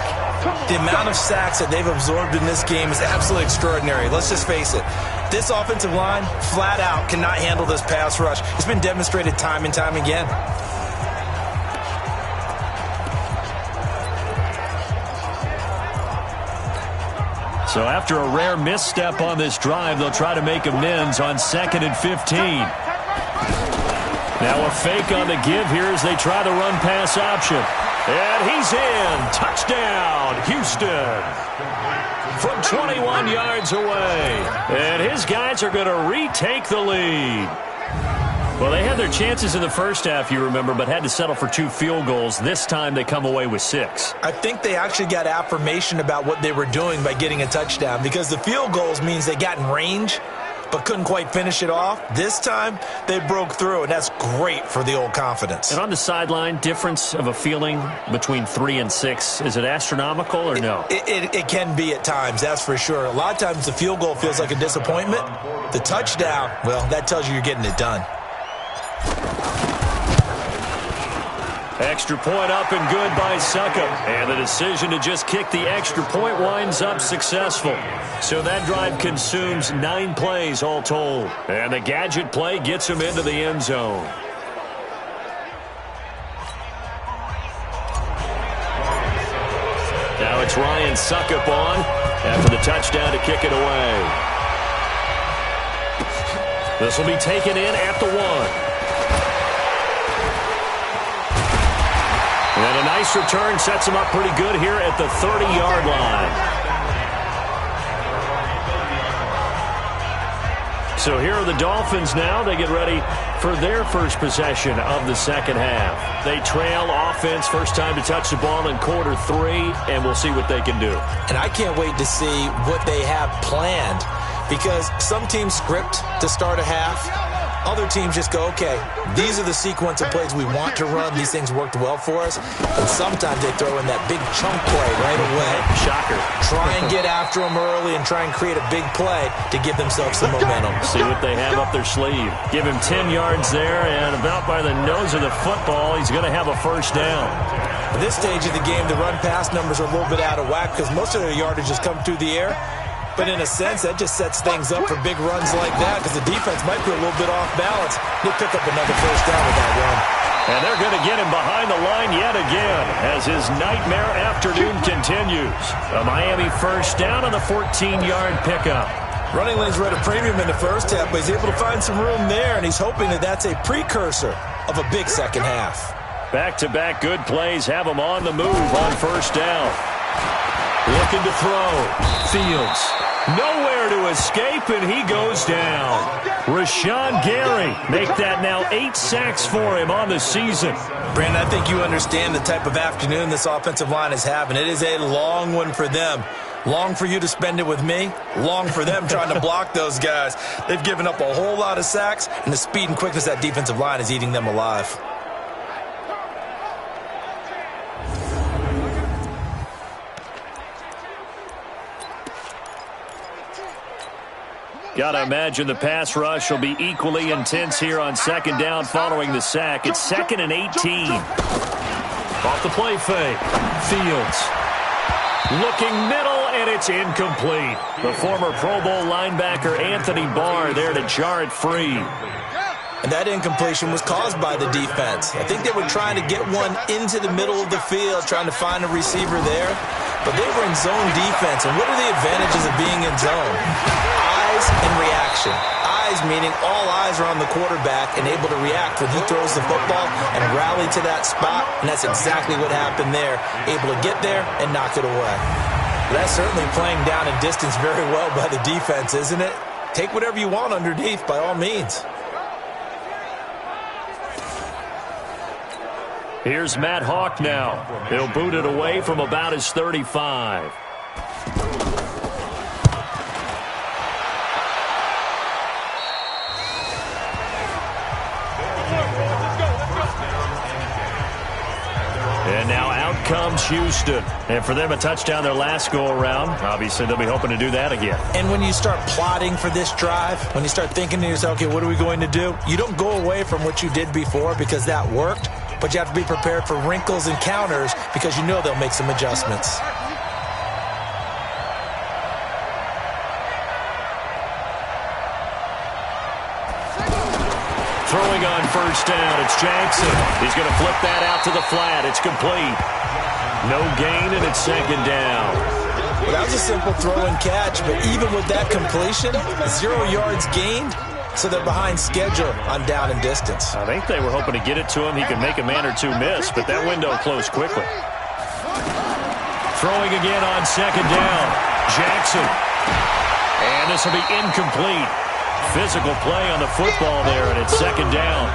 The amount of sacks that they've absorbed in this game is absolutely extraordinary. Let's just face it. This offensive line, flat out, cannot handle this pass rush. It's been demonstrated time and time again. So after a rare misstep on this drive, they'll try to make amends on 2nd and 15. Now a fake on the give here as they try the run-pass option. And he's in. Touchdown, Houston. From 21 yards away. And his guys are going to retake the lead. Well, they had their chances in the first half, you remember, but had to settle for 2 field goals. This time they come away with 6. I think they actually got affirmation about what they were doing by getting a touchdown, because the field goals means they got in range but couldn't quite finish it off. This time they broke through, and that's great for the old confidence. And on the sideline, difference of a feeling between 3 and 6, is it astronomical or no? It can be at times, that's for sure. A lot of times the field goal feels like a disappointment. The touchdown, well, that tells you you're getting it done. Extra point up and good by Suckup. And the decision to just kick the extra point winds up successful. So that drive consumes 9 plays all told. And the gadget play gets him into the end zone. Now it's Ryan Suckup on after the touchdown to kick it away. This will be taken in at the 1. And a nice return sets him up pretty good here at the 30-yard line. So here are the Dolphins now. They get ready for their first possession of the second half. They trail offense, first time to touch the ball in quarter 3, and we'll see what they can do. And I can't wait to see what they have planned, because some teams script to start a half. Other teams just go, okay, these are the sequence of plays we want to run. These things worked well for us. And sometimes they throw in that big chunk play right away. Shocker. Try and get after them early and try and create a big play to give themselves some momentum. See what they have up their sleeve. Give him 10 yards there, and about by the nose of the football, he's going to have a first down. At this stage of the game, the run-pass numbers are a little bit out of whack because most of their yardage has come through the air. But in a sense, that just sets things up for big runs like that because the defense might be a little bit off balance. They'll pick up another first down with that run. And they're going to get him behind the line yet again as his nightmare afternoon continues. A Miami first down on the 14-yard pickup. Running lanes were at a premium in the first half, but he's able to find some room there, and he's hoping that that's a precursor of a big second half. Back-to-back good plays have him on the move on first down. Looking to throw. Fields. Nowhere to escape, and he goes down. Rashawn Gary make that now 8 sacks for him on the season. Brandon, I think you understand the type of afternoon this offensive line is having. It is a long one for them. Long for you to spend it with me. Long for them trying to block those guys. They've given up a whole lot of sacks, and the speed and quickness of that defensive line is eating them alive. Got to imagine the pass rush will be equally intense here on second down following the sack. It's 2nd and 18. Off the play fake. Fields. Looking middle, and it's incomplete. The former Pro Bowl linebacker Anthony Barr there to jar it free. And that incompletion was caused by the defense. I think they were trying to get one into the middle of the field, trying to find a receiver there. But they were in zone defense. And what are the advantages of being in zone? Eyes and reaction. Eyes meaning all eyes are on the quarterback and able to react when he throws the football and rally to that spot. And that's exactly what happened there. Able to get there and knock it away. That's certainly playing down and distance very well by the defense, isn't it? Take whatever you want underneath by all means. Here's Matt Hawk now. He'll boot it away from about his 35. And now out comes Houston. And for them, a touchdown their last go-around. Obviously, they'll be hoping to do that again. And when you start plotting for this drive, when you start thinking to yourself, okay, what are we going to do? You don't go away from what you did before because that worked. But you have to be prepared for wrinkles and counters because you know they'll make some adjustments. Throwing on first down, it's Jackson. He's going to flip that out to the flat. It's complete. No gain, and it's second down. Well, that was a simple throw and catch, but even with that completion, 0 yards gained. So they're behind schedule on down and distance. I think they were hoping to get it to him. He could make a man or two miss, but that window closed quickly. Throwing again on second down. Jackson. And this will be incomplete. Physical play on the football there, and it's second down.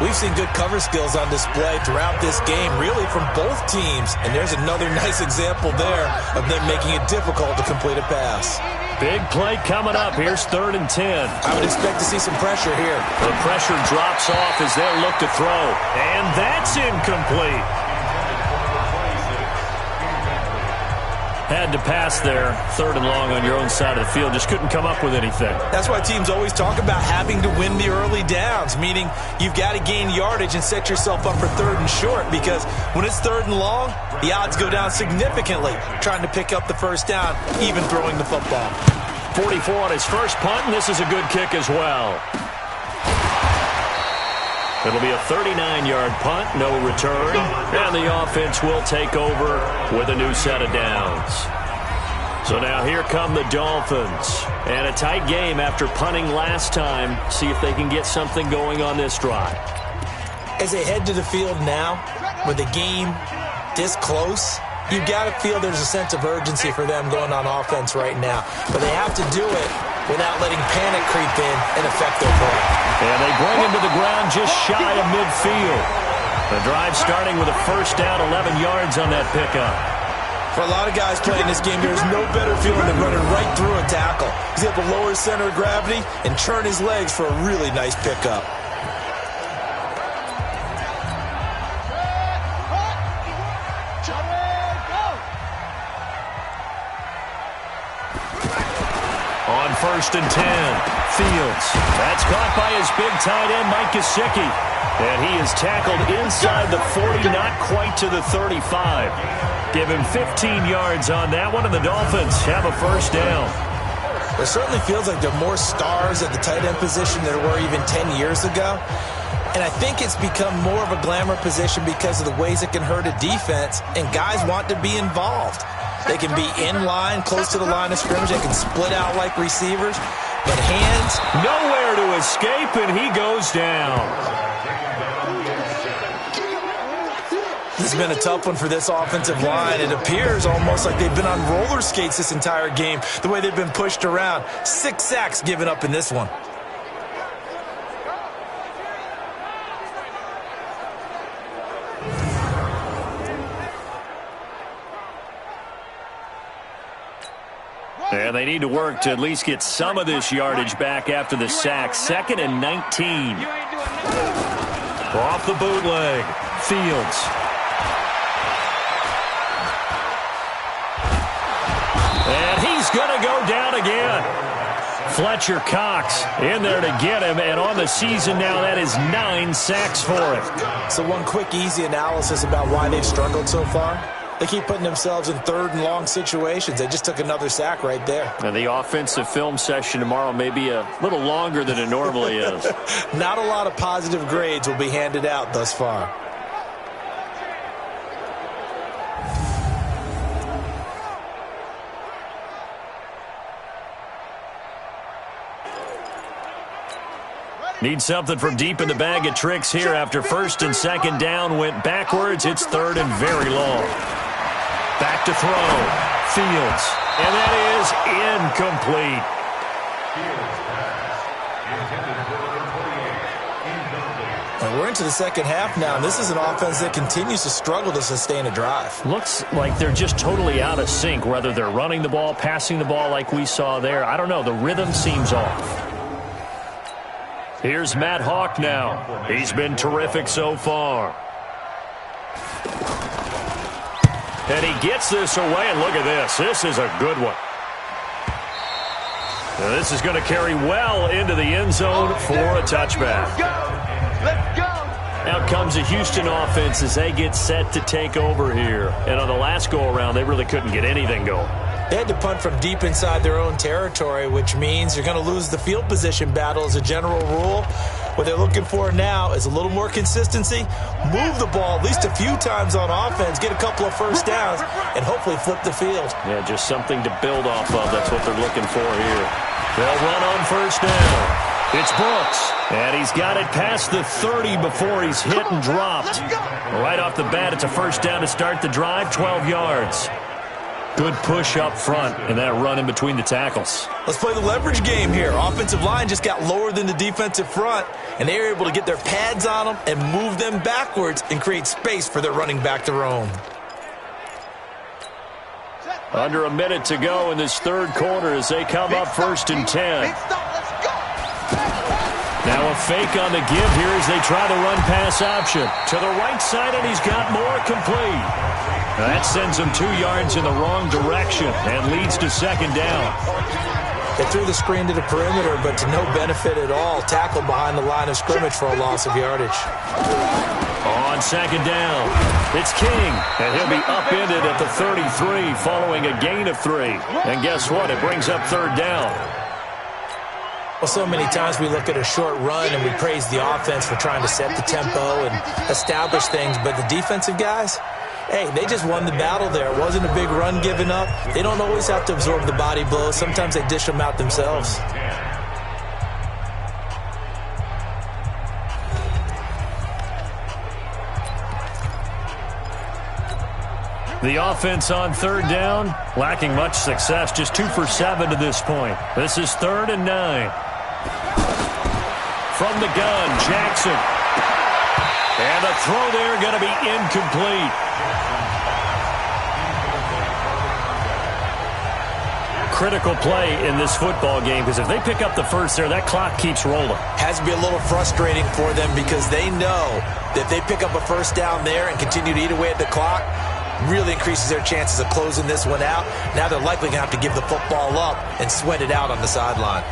We've seen good cover skills on display throughout this game, really from both teams. And there's another nice example there of them making it difficult to complete a pass. Big play coming up. Here's 3rd and 10. I would expect to see some pressure here. The pressure drops off as they'll look to throw. And that's incomplete. Had to pass there. 3rd and long on your own side of the field. Just couldn't come up with anything. That's why teams always talk about having to win the early downs, meaning you've got to gain yardage and set yourself up for 3rd and short, because when it's 3rd and long, the odds go down significantly trying to pick up the first down, even throwing the football. 44 on his first punt, and this is a good kick as well. It'll be a 39-yard punt, no return, and the offense will take over with a new set of downs. So now here come the Dolphins, and a tight game after punting last time. See if they can get something going on this drive. As they head to the field now, with the game this close, you've got to feel there's a sense of urgency for them going on offense right now. But they have to do it without letting panic creep in and affect their play. And they bring him to the ground just shy of midfield. The drive starting with a first down, 11 yards on that pickup. For a lot of guys playing this game, there's no better feeling than running right through a tackle. He's able to lower his center of gravity and turn his legs for a really nice pickup. 1st and 10. Fields. That's caught by his big tight end, Mike Gesicki. And he is tackled inside the 40, not quite to the 35. Give him 15 yards on that one, and the Dolphins have a 1st down. It certainly feels like there are more stars at the tight end position than there were even 10 years ago. And I think it's become more of a glamour position because of the ways it can hurt a defense, and guys want to be involved. They can be in line, close to the line of scrimmage. They can split out like receivers. But hands, nowhere to escape, and he goes down. This has been a tough one for this offensive line. It appears almost like they've been on roller skates this entire game, the way they've been pushed around. 6 sacks given up in this one. And they need to work to at least get some of this yardage back after the sack. 2nd and 19. Off the bootleg. Fields. And he's going to go down again. Fletcher Cox in there to get him. And on the season now, that is 9 sacks for him. So one quick, easy analysis about why they've struggled so far. They keep putting themselves in 3rd and long situations. They just took another sack right there. And the offensive film session tomorrow may be a little longer than it normally is. Not a lot of positive grades will be handed out thus far. Need something from deep in the bag of tricks here after 1st and 2nd down went backwards. It's 3rd and very long. Back to throw. Fields. And that is incomplete. And we're into the 2nd half now, and this is an offense that continues to struggle to sustain a drive. Looks like they're just totally out of sync, whether they're running the ball, passing the ball like we saw there. I don't know. The rhythm seems off. Here's Matt Hawk now. He's been terrific so far. And he gets this away, and look at this. This is a good one. Now this is going to carry well into the end zone for a touchback. Let's go! Out comes the Houston offense as they get set to take over here. And on the last go-around, they really couldn't get anything going. They had to punt from deep inside their own territory, which means you're going to lose the field position battle as a general rule. What they're looking for now is a little more consistency, move the ball at least a few times on offense, get a couple of 1st downs, and hopefully flip the field. Yeah, just something to build off of. That's what they're looking for here. They'll run on 1st down. It's Brooks, and he's got it past the 30 before he's hit and dropped. Right off the bat, it's a 1st down to start the drive, 12 yards. Good push up front, and that run in between the tackles. Let's play the leverage game here. Offensive line just got lower than the defensive front, and they were able to get their pads on them and move them backwards and create space for their running back to roam. Under a minute to go in this 3rd quarter as they come up 1st and 10. Now a fake on the give here as they try the run-pass option. To the right side, and he's got more complete. Now that sends him 2 yards in the wrong direction and leads to 2nd down. They threw the screen to the perimeter, but to no benefit at all. Tackled behind the line of scrimmage for a loss of yardage. On 2nd down, it's King, and he'll be upended at the 33 following a gain of 3. And guess what? It brings up 3rd down. Well, so many times we look at a short run and we praise the offense for trying to set the tempo and establish things, but the defensive guys, hey, they just won the battle there. It wasn't a big run given up. They don't always have to absorb the body blows. Sometimes they dish them out themselves. The offense on 3rd down, lacking much success, just 2 for 7 to this point. This is 3rd and 9. From the gun, Jackson. And the throw there going to be incomplete. Critical play in this football game, because if they pick up the 1st there, that clock keeps rolling. Has to be a little frustrating for them because they know that if they pick up a 1st down there and continue to eat away at the clock, really increases their chances of closing this one out. Now they're likely going to have to give the football up and sweat it out on the sideline.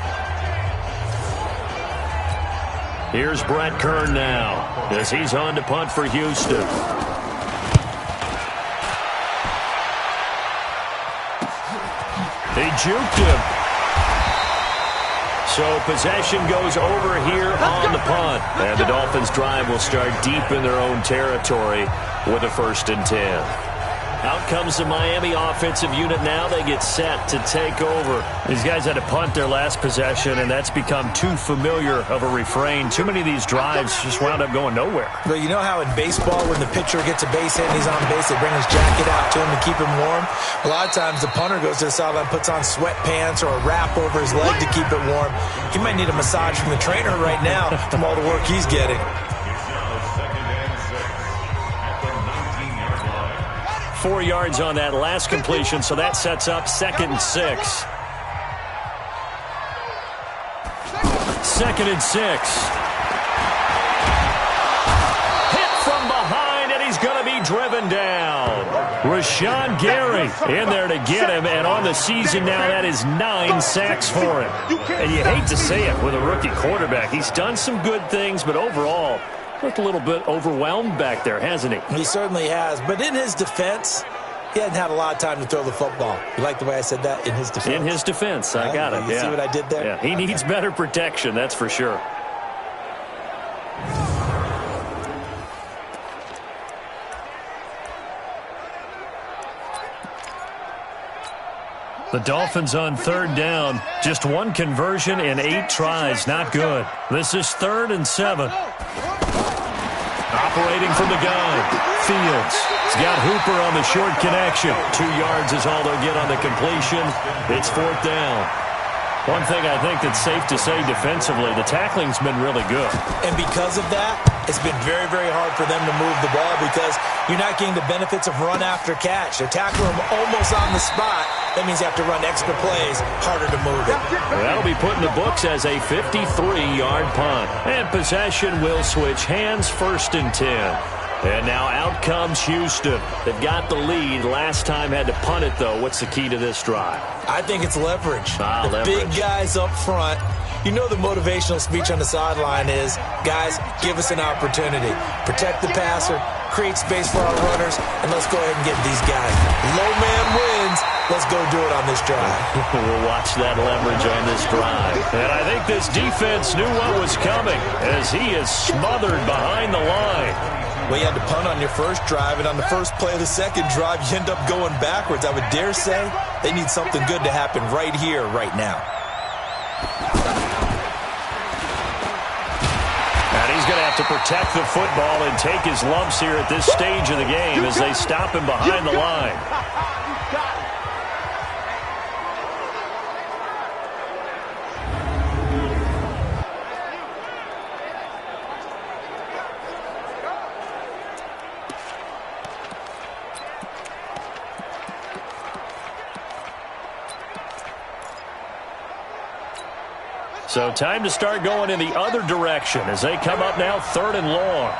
Here's Brett Kern now as he's on to punt for Houston. They juked him. So possession goes over here on the punt. And the Dolphins drive will start deep in their own territory with a 1st and 10. Out comes the Miami offensive unit now. They get set to take over. These guys had to punt their last possession, and that's become too familiar of a refrain. Too many of these drives just wound up going nowhere. But you know how in baseball, when the pitcher gets a base hit and he's on base, they bring his jacket out to him to keep him warm? A lot of times the punter goes to the sideline, puts on sweatpants or a wrap over his leg to keep it warm. He might need a massage from the trainer right now from all the work he's getting. 4 yards on that last completion, so that sets up 2nd and 6. 2nd and 6. Hit from behind, and he's going to be driven down. Rashawn Gary in there to get him, and on the season now, that is 9 sacks for him. And you hate to say it with a rookie quarterback. He's done some good things, but overall, looked a little bit overwhelmed back there, hasn't he? He certainly has. But in his defense, he hadn't had a lot of time to throw the football. You like the way I said that? In his defense. In his defense. I got it. You see what I did there? Yeah. He needs better protection, that's for sure. The Dolphins on 3rd down. Just 1 conversion in 8 tries. Not good. This is 3rd and 7. Operating from the gun. Fields. He's got Hooper on the short connection. 2 yards is all they'll get on the completion. It's 4th down. One thing I think that's safe to say defensively, the tackling's been really good. And because of that, it's been very, very hard for them to move the ball because you're not getting the benefits of run after catch. They tackle him almost on the spot. That means you have to run extra plays, harder to move it. Well, that'll be put in the books as a 53-yard punt. And possession will switch hands, 1st and 10. And now out comes Houston. They've got the lead. Last time had to punt it, though. What's the key to this drive? I think it's leverage. Leverage. Big guys up front. You know the motivational speech on the sideline is, guys, give us an opportunity. Protect the passer, create space for our runners, and let's go ahead and get these guys. Low man wins. Let's go do it on this drive. We'll watch that leverage on this drive. And I think this defense knew what was coming as he is smothered behind the line. Well, you had to punt on your first drive, and on the first play of the second drive, you end up going backwards. I would dare say they need something good to happen right here, right now. And he's going to have to protect the football and take his lumps here at this stage of the game as they stop him behind the line. So time to start going in the other direction as they come up now 3rd and long.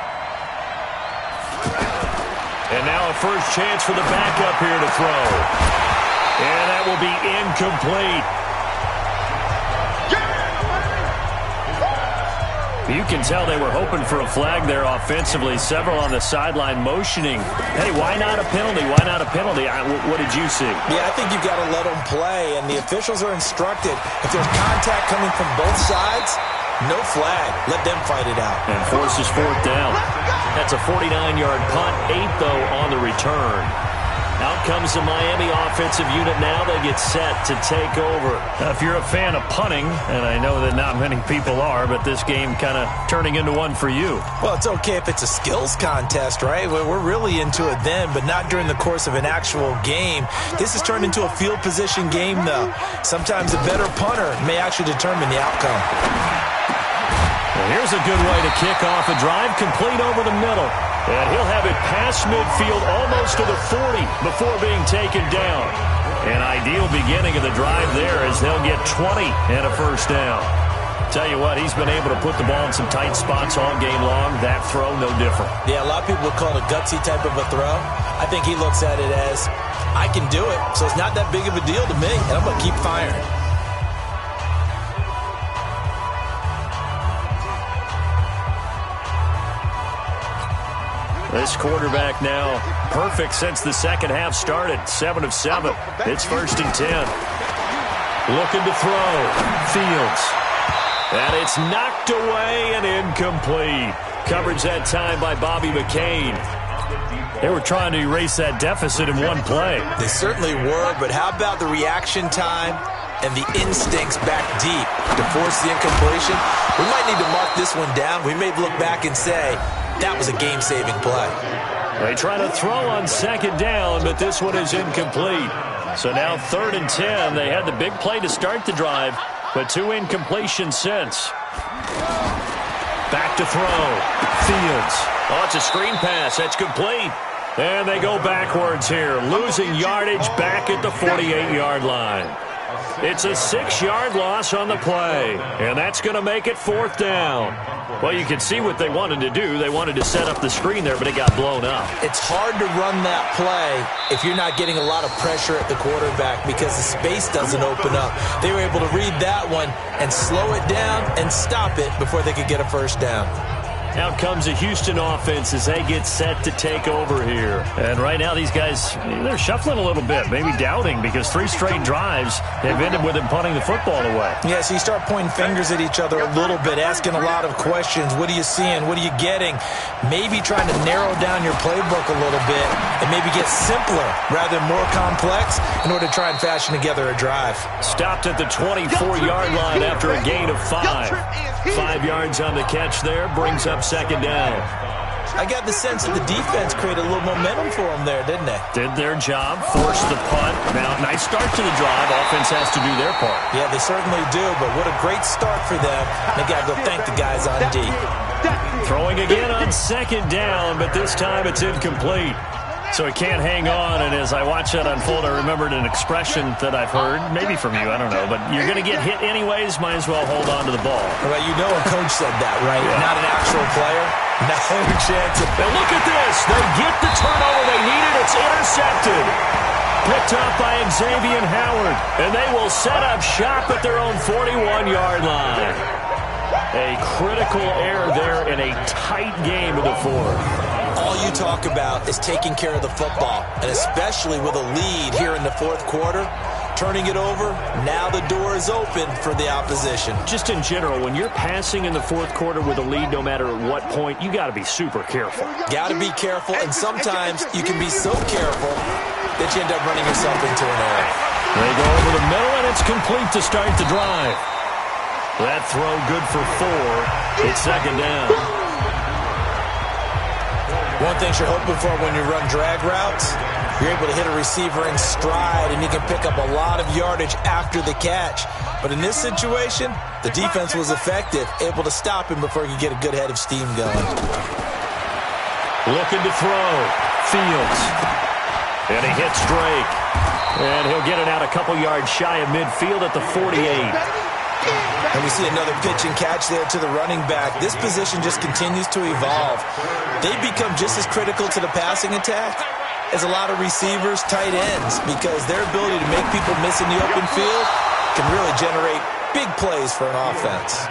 And now a first chance for the backup here to throw. And that will be incomplete. You can tell they were hoping for a flag there offensively. Several on the sideline motioning. Hey, why not a penalty? Why not a penalty? What did you see? Yeah, I think you've got to let them play, and the officials are instructed. If there's contact coming from both sides, no flag. Let them fight it out. And forces 4th down. That's a 49-yard punt, 8 though on the return. Out comes the Miami offensive unit now. They get set to take over. Now, if you're a fan of punting, and I know that not many people are, but this game kind of turning into one for you. Well, it's okay if it's a skills contest, right? We're really into it then, but not during the course of an actual game. This has turned into a field position game, though. Sometimes a better punter may actually determine the outcome. Well, here's a good way to kick off a drive, complete over the middle. And he'll have it past midfield almost to the 40 before being taken down. An ideal beginning of the drive there as they'll get 20 and a first down. Tell you what, he's been able to put the ball in some tight spots all game long. That throw, no different. Yeah, a lot of people would call it a gutsy type of a throw. I think he looks at it as, I can do it, so it's not that big of a deal to me, and I'm going to keep firing. This quarterback now perfect since the second half started. 7 of 7. It's 1st and 10. Looking to throw. Fields. And it's knocked away and incomplete. Coverage that time by Bobby McCain. They were trying to erase that deficit in one play. They certainly were, but how about the reaction time and the instincts back deep to force the incompletion? We might need to mark this one down. We may look back and say, that was a game-saving play. They try to throw on 2nd down, but this one is incomplete. So now 3rd and 10. They had the big play to start the drive, but 2 incompletions since. Back to throw. Fields. Oh, it's a screen pass. That's complete. And they go backwards here, losing yardage back at the 48-yard line. It's a 6-yard loss on the play, and that's going to make it 4th down. Well, you can see what they wanted to do. They wanted to set up the screen there, but it got blown up. It's hard to run that play if you're not getting a lot of pressure at the quarterback because the space doesn't open up. They were able to read that one and slow it down and stop it before they could get a 1st down. Out comes the Houston offense as they get set to take over here. And right now these guys, they're shuffling a little bit, maybe doubting, because 3 straight drives have ended with them punting the football away. Yeah, so you start pointing fingers at each other a little bit, asking a lot of questions. What are you seeing? What are you getting? Maybe trying to narrow down your playbook a little bit and maybe get simpler rather than more complex in order to try and fashion together a drive. Stopped at the 24-yard line after a gain of 5. 5 yards on the catch there, brings up 2nd down. I got the sense that the defense created a little momentum for them there, didn't they? Did their job, forced the punt. Now, nice start to the drive. Offense has to do their part. Yeah, they certainly do, but what a great start for them. They got to go thank the guys on D. Throwing again on 2nd down, but this time it's incomplete. So it can't hang on, and as I watch that unfold, I remembered an expression that I've heard, maybe from you, I don't know, but you're going to get hit anyways, might as well hold on to the ball. Well, you know a coach said that, right? Yeah. Not an actual player. No chance. And look at this. They get the turnover they needed. It's intercepted. Picked up by Xavier Howard, and they will set up shop at their own 41-yard line. A critical error there in a tight game of the 4th. All you talk about is taking care of the football, and especially with a lead here in the 4th quarter, turning it over, now the door is open for the opposition. Just in general, when you're passing in the 4th quarter with a lead, no matter at what point, you got to be super careful. Got to be careful, and sometimes you can be so careful that you end up running yourself into an error. They go over the middle, and it's complete to start the drive. That throw good for 4. It's 2nd down. One thing you're hoping for when you run drag routes, you're able to hit a receiver in stride, and you can pick up a lot of yardage after the catch. But in this situation, the defense was effective, able to stop him before he could get a good head of steam going. Looking to throw. Fields. And he hits Drake. And he'll get it out a couple yards shy of midfield at the 48. And we see another pitch and catch there to the running back. This position just continues to evolve. They become just as critical to the passing attack as a lot of receivers, tight ends, because their ability to make people miss in the open field can really generate big plays for an offense.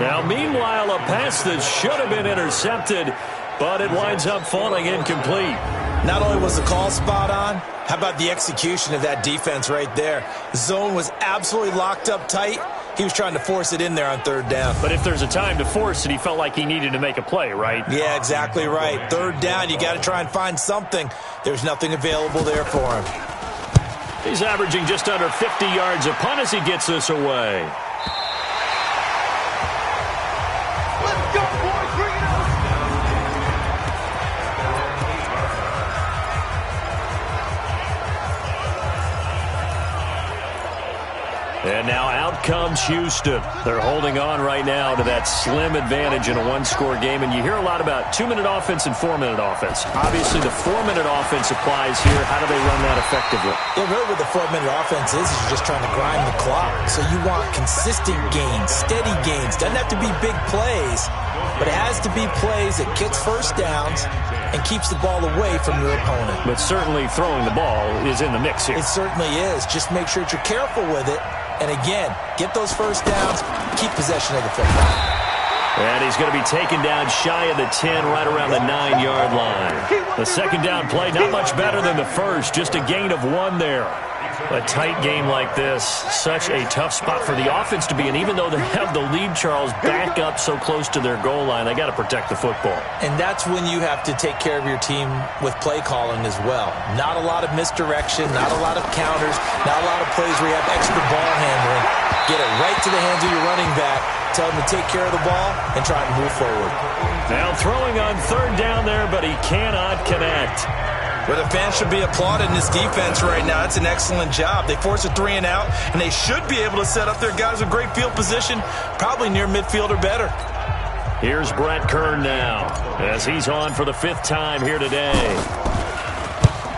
Now, meanwhile, a pass that should have been intercepted, but it winds up falling incomplete. Not only was the call spot on, how about the execution of that defense right there? The zone was absolutely locked up tight. He was trying to force it in there on 3rd down. But if there's a time to force it, he felt like he needed to make a play, right? Yeah, exactly right. 3rd down, you got to try and find something. There's nothing available there for him. He's averaging just under 50 yards a punt as he gets this away. Let's go, boys. Bring it on. And now out comes Houston. They're holding on right now to that slim advantage in a one-score game, and you hear a lot about 2-minute offense and 4-minute offense. Obviously, the 4-minute offense applies here. How do they run that effectively? Yeah, really what the 4-minute offense is you're just trying to grind the clock. So you want consistent gains, steady gains. Doesn't have to be big plays, but it has to be plays that gets first downs and keeps the ball away from your opponent. But certainly throwing the ball is in the mix here. It certainly is. Just make sure that you're careful with it. And again, get those first downs, keep possession of the football. And he's going to be taken down shy of the 10, right around the 9-yard line. The second down play, not much better than the first, just a gain of 1 there. A tight game like this, such a tough spot for the offense to be in. Even though they have the lead, Charles, back up so close to their goal line, they got to protect the football. And that's when you have to take care of your team with play calling as well. Not a lot of misdirection, not a lot of counters, not a lot of plays where you have extra ball handling. Get it right to the hands of your running back, tell him to take care of the ball, and try and move forward. Now throwing on third down there, but he cannot connect. Well, the fans should be applauding this defense right now. It's an excellent job. They force a 3-and-out, and they should be able to set up their guys with great field position, probably near midfield or better. Here's Brett Kern now, as he's on for the 5th time here today.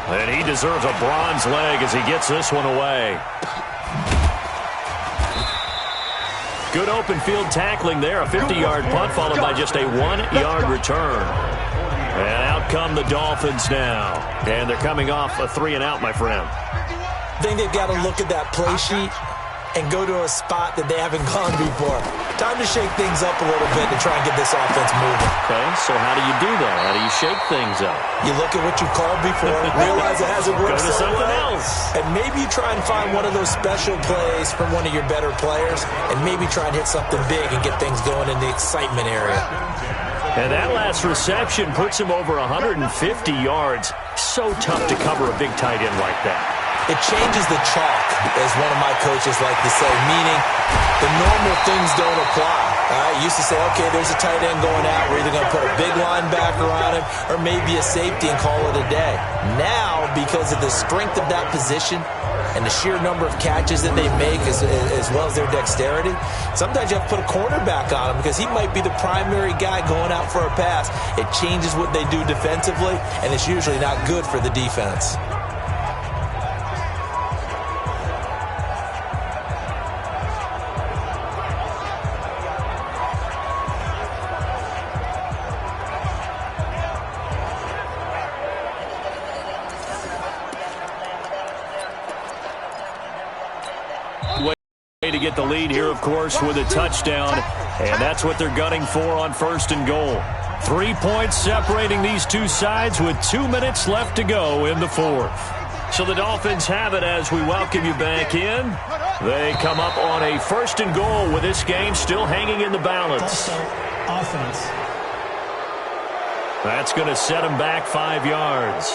And he deserves a bronze leg as he gets this one away. Good open field tackling there. A 50-yard punt followed by just a 1-yard return. And out come the Dolphins now. And they're coming off a 3-and-out, my friend. I think they've got to look at that play sheet and go to a spot that they haven't gone before. Time to shake things up a little bit to try and get this offense moving. Okay, so how do you do that? How do you shake things up? You look at what you called before, realize it hasn't worked Go to something else. And maybe you try and find one of those special plays from one of your better players, and maybe try and hit something big and get things going in the excitement area. And that last reception puts him over 150 yards. So tough to cover a big tight end like that. It changes the chalk, as one of my coaches like to say, meaning the normal things don't apply. All right, used to say, okay, there's a tight end going out. We're either going to put a big linebacker on him or maybe a safety and call it a day. Now, because of the strength of that position and the sheer number of catches that they make as well as their dexterity, sometimes you have to put a cornerback on him because he might be the primary guy going out for a pass. It changes what they do defensively, and it's usually not good for the defense. To get the lead here, of course, with a touchdown, and that's what they're gunning for on 1st and goal. 3 points separating these two sides with 2 minutes left to go in the 4th. So the Dolphins have it as we welcome you back in. They come up on a 1st and goal with this game still hanging in the balance. Offense. That's going to set them back 5 yards.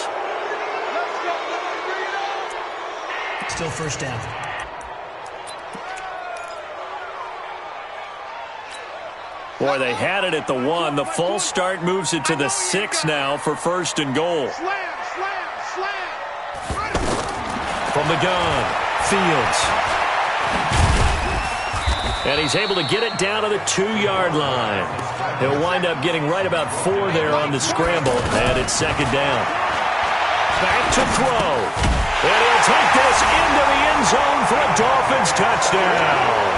Still first down. Boy, they had it at the 1. The false start moves it to the 6 now for 1st and goal. From the gun, Fields. And he's able to get it down to the 2-yard line. He'll wind up getting right about 4 there on the scramble, and it's 2nd down. Back to throw. And he'll take this into the end zone for a Dolphins touchdown.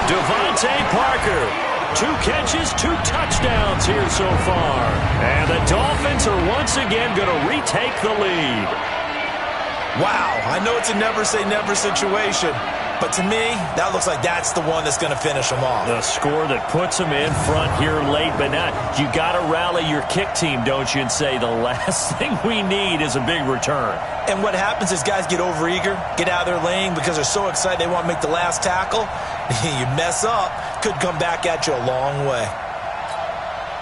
Devontae Parker. 2 catches, 2 touchdowns here so far. And the Dolphins are once again going to retake the lead. Wow, I know it's a never-say-never situation, but to me, that looks like that's the one that's going to finish them off. The score that puts them in front here late, but now you got to rally your kick team, don't you, and say the last thing we need is a big return. And what happens is guys get overeager, get out of their lane because they're so excited they want to make the last tackle. You mess up, could come back at you a long way.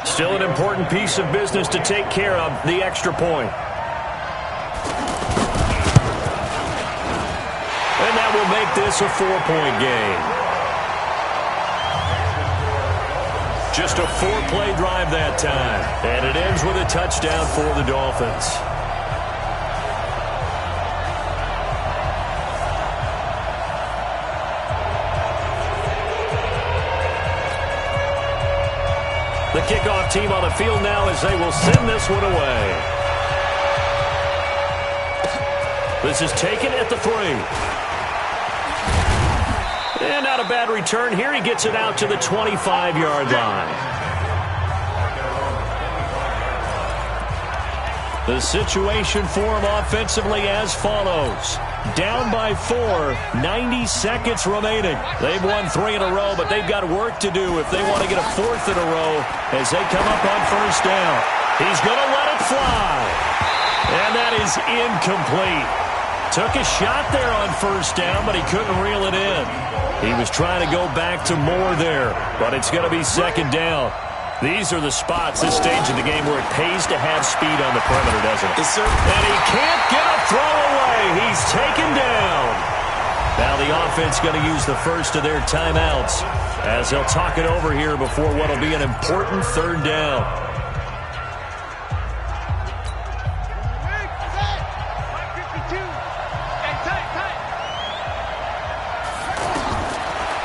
Still an important piece of business to take care of, the extra point. And that will make this a 4-point game. Just a 4-play drive that time. And it ends with a touchdown for the Dolphins. The kickoff team on the field now as they will send this one away. This is taken at the 3. And not a bad return here. He gets it out to the 25-yard line. The situation for him offensively as follows. Down by 4, 90 seconds remaining. They've won 3 in a row, but they've got work to do if they want to get a 4th in a row as they come up on first down. He's going to let it fly. And that is incomplete. Took a shot there on first down, but he couldn't reel it in. He was trying to go back to more there, but it's going to be second down. These are the spots, this stage of the game, where it pays to have speed on the perimeter, doesn't it? Yes, sir. And he can't get a throw away. He's taken down. Now the offense going to use the first of their timeouts as they'll talk it over here before what will be an important third down.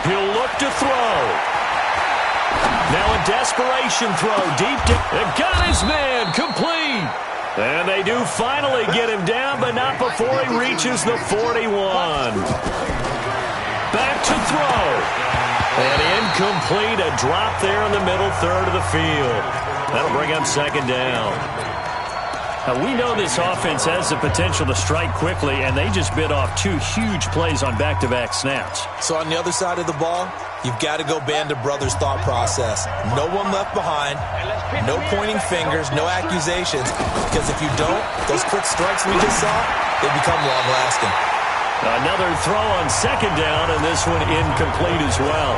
He'll look to throw. Now a desperation throw deep. Got his man complete. And they do finally get him down, but not before he reaches the 41. Back to throw. And incomplete. A drop there in the middle third of the field. That'll bring up second down. Now, we know this offense has the potential to strike quickly, and they just bit off 2 huge plays on back-to-back snaps. So on the other side of the ball, you've got to go Band of Brothers thought process. No one left behind, no pointing fingers, no accusations, because if you don't, those quick strikes we just saw, they become long-lasting. Another throw on second down, and this one incomplete as well.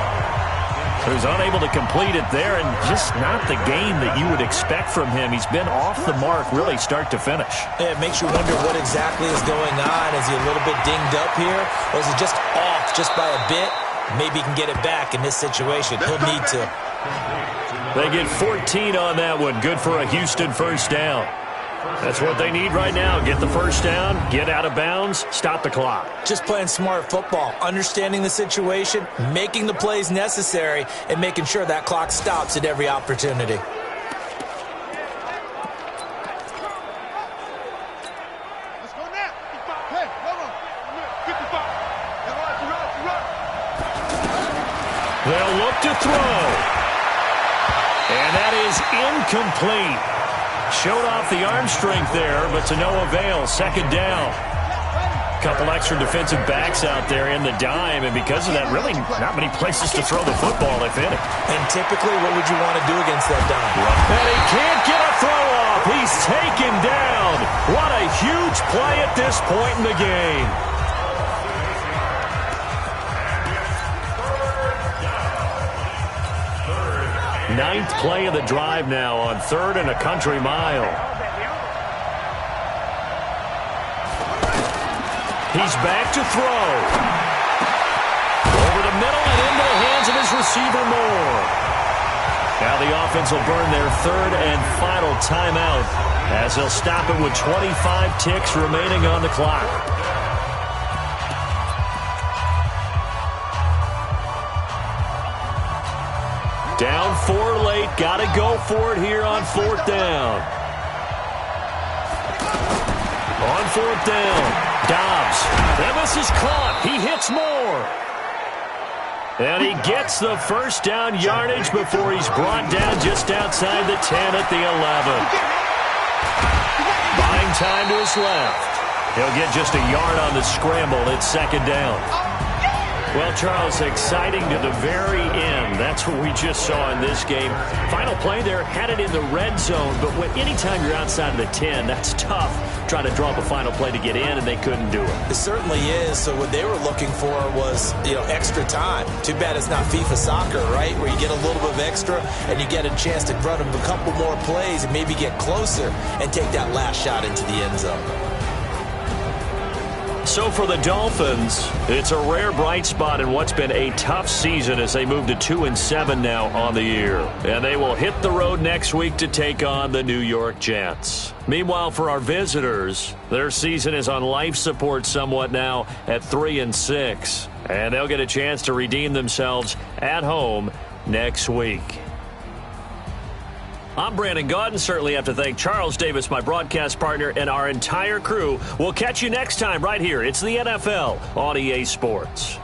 He was unable to complete it there, and just not the game that you would expect from him. He's been off the mark really start to finish. Yeah, it makes you wonder what exactly is going on. Is he a little bit dinged up here, or is it just off just by a bit? Maybe he can get it back in this situation. He'll need to. They get 14 on that one. Good for a Houston first down. That's what they need right now. Get the first down, get out of bounds, stop the clock. Just playing smart football, understanding the situation, making the plays necessary, and making sure that clock stops at every opportunity. They'll look to throw. And that is incomplete. Showed off the arm strength there, but to no avail. Second down. Couple extra defensive backs out there in the dime, and because of that, really not many places to throw the football, if any. And typically, what would you want to do against that dime? And he can't get a throw off. He's taken down. What a huge play at this point in the game. Ninth play of the drive now on 3rd and a country mile. He's back to throw. Over the middle and into the hands of his receiver Moore. Now the offense will burn their 3rd and final timeout as they'll stop it with 25 ticks remaining on the clock. Down 4 late. Got to go for it here on 4th down. On 4th down. Dobbs. And this is caught. He hits Moore. And he gets the first down yardage before he's brought down just outside the 10 at the 11. Buying time to his left. He'll get just a yard on the scramble. It's second down. Well, Charles, exciting to the very end. That's what we just saw in this game. Final play there, had it in the red zone, but anytime you're outside of the 10, that's tough. Trying to draw up a final play to get in, and they couldn't do it. It certainly is. So what they were looking for was, extra time. Too bad it's not FIFA soccer, right, where you get a little bit of extra and you get a chance to run a couple more plays and maybe get closer and take that last shot into the end zone. So for the Dolphins, it's a rare bright spot in what's been a tough season as they move to 2-7 now on the year. And they will hit the road next week to take on the New York Jets. Meanwhile, for our visitors, their season is on life support somewhat now at 3-6. And they'll get a chance to redeem themselves at home next week. I'm Brandon Gaudin. Certainly have to thank Charles Davis, my broadcast partner, and our entire crew. We'll catch you next time right here. It's the NFL on EA Sports.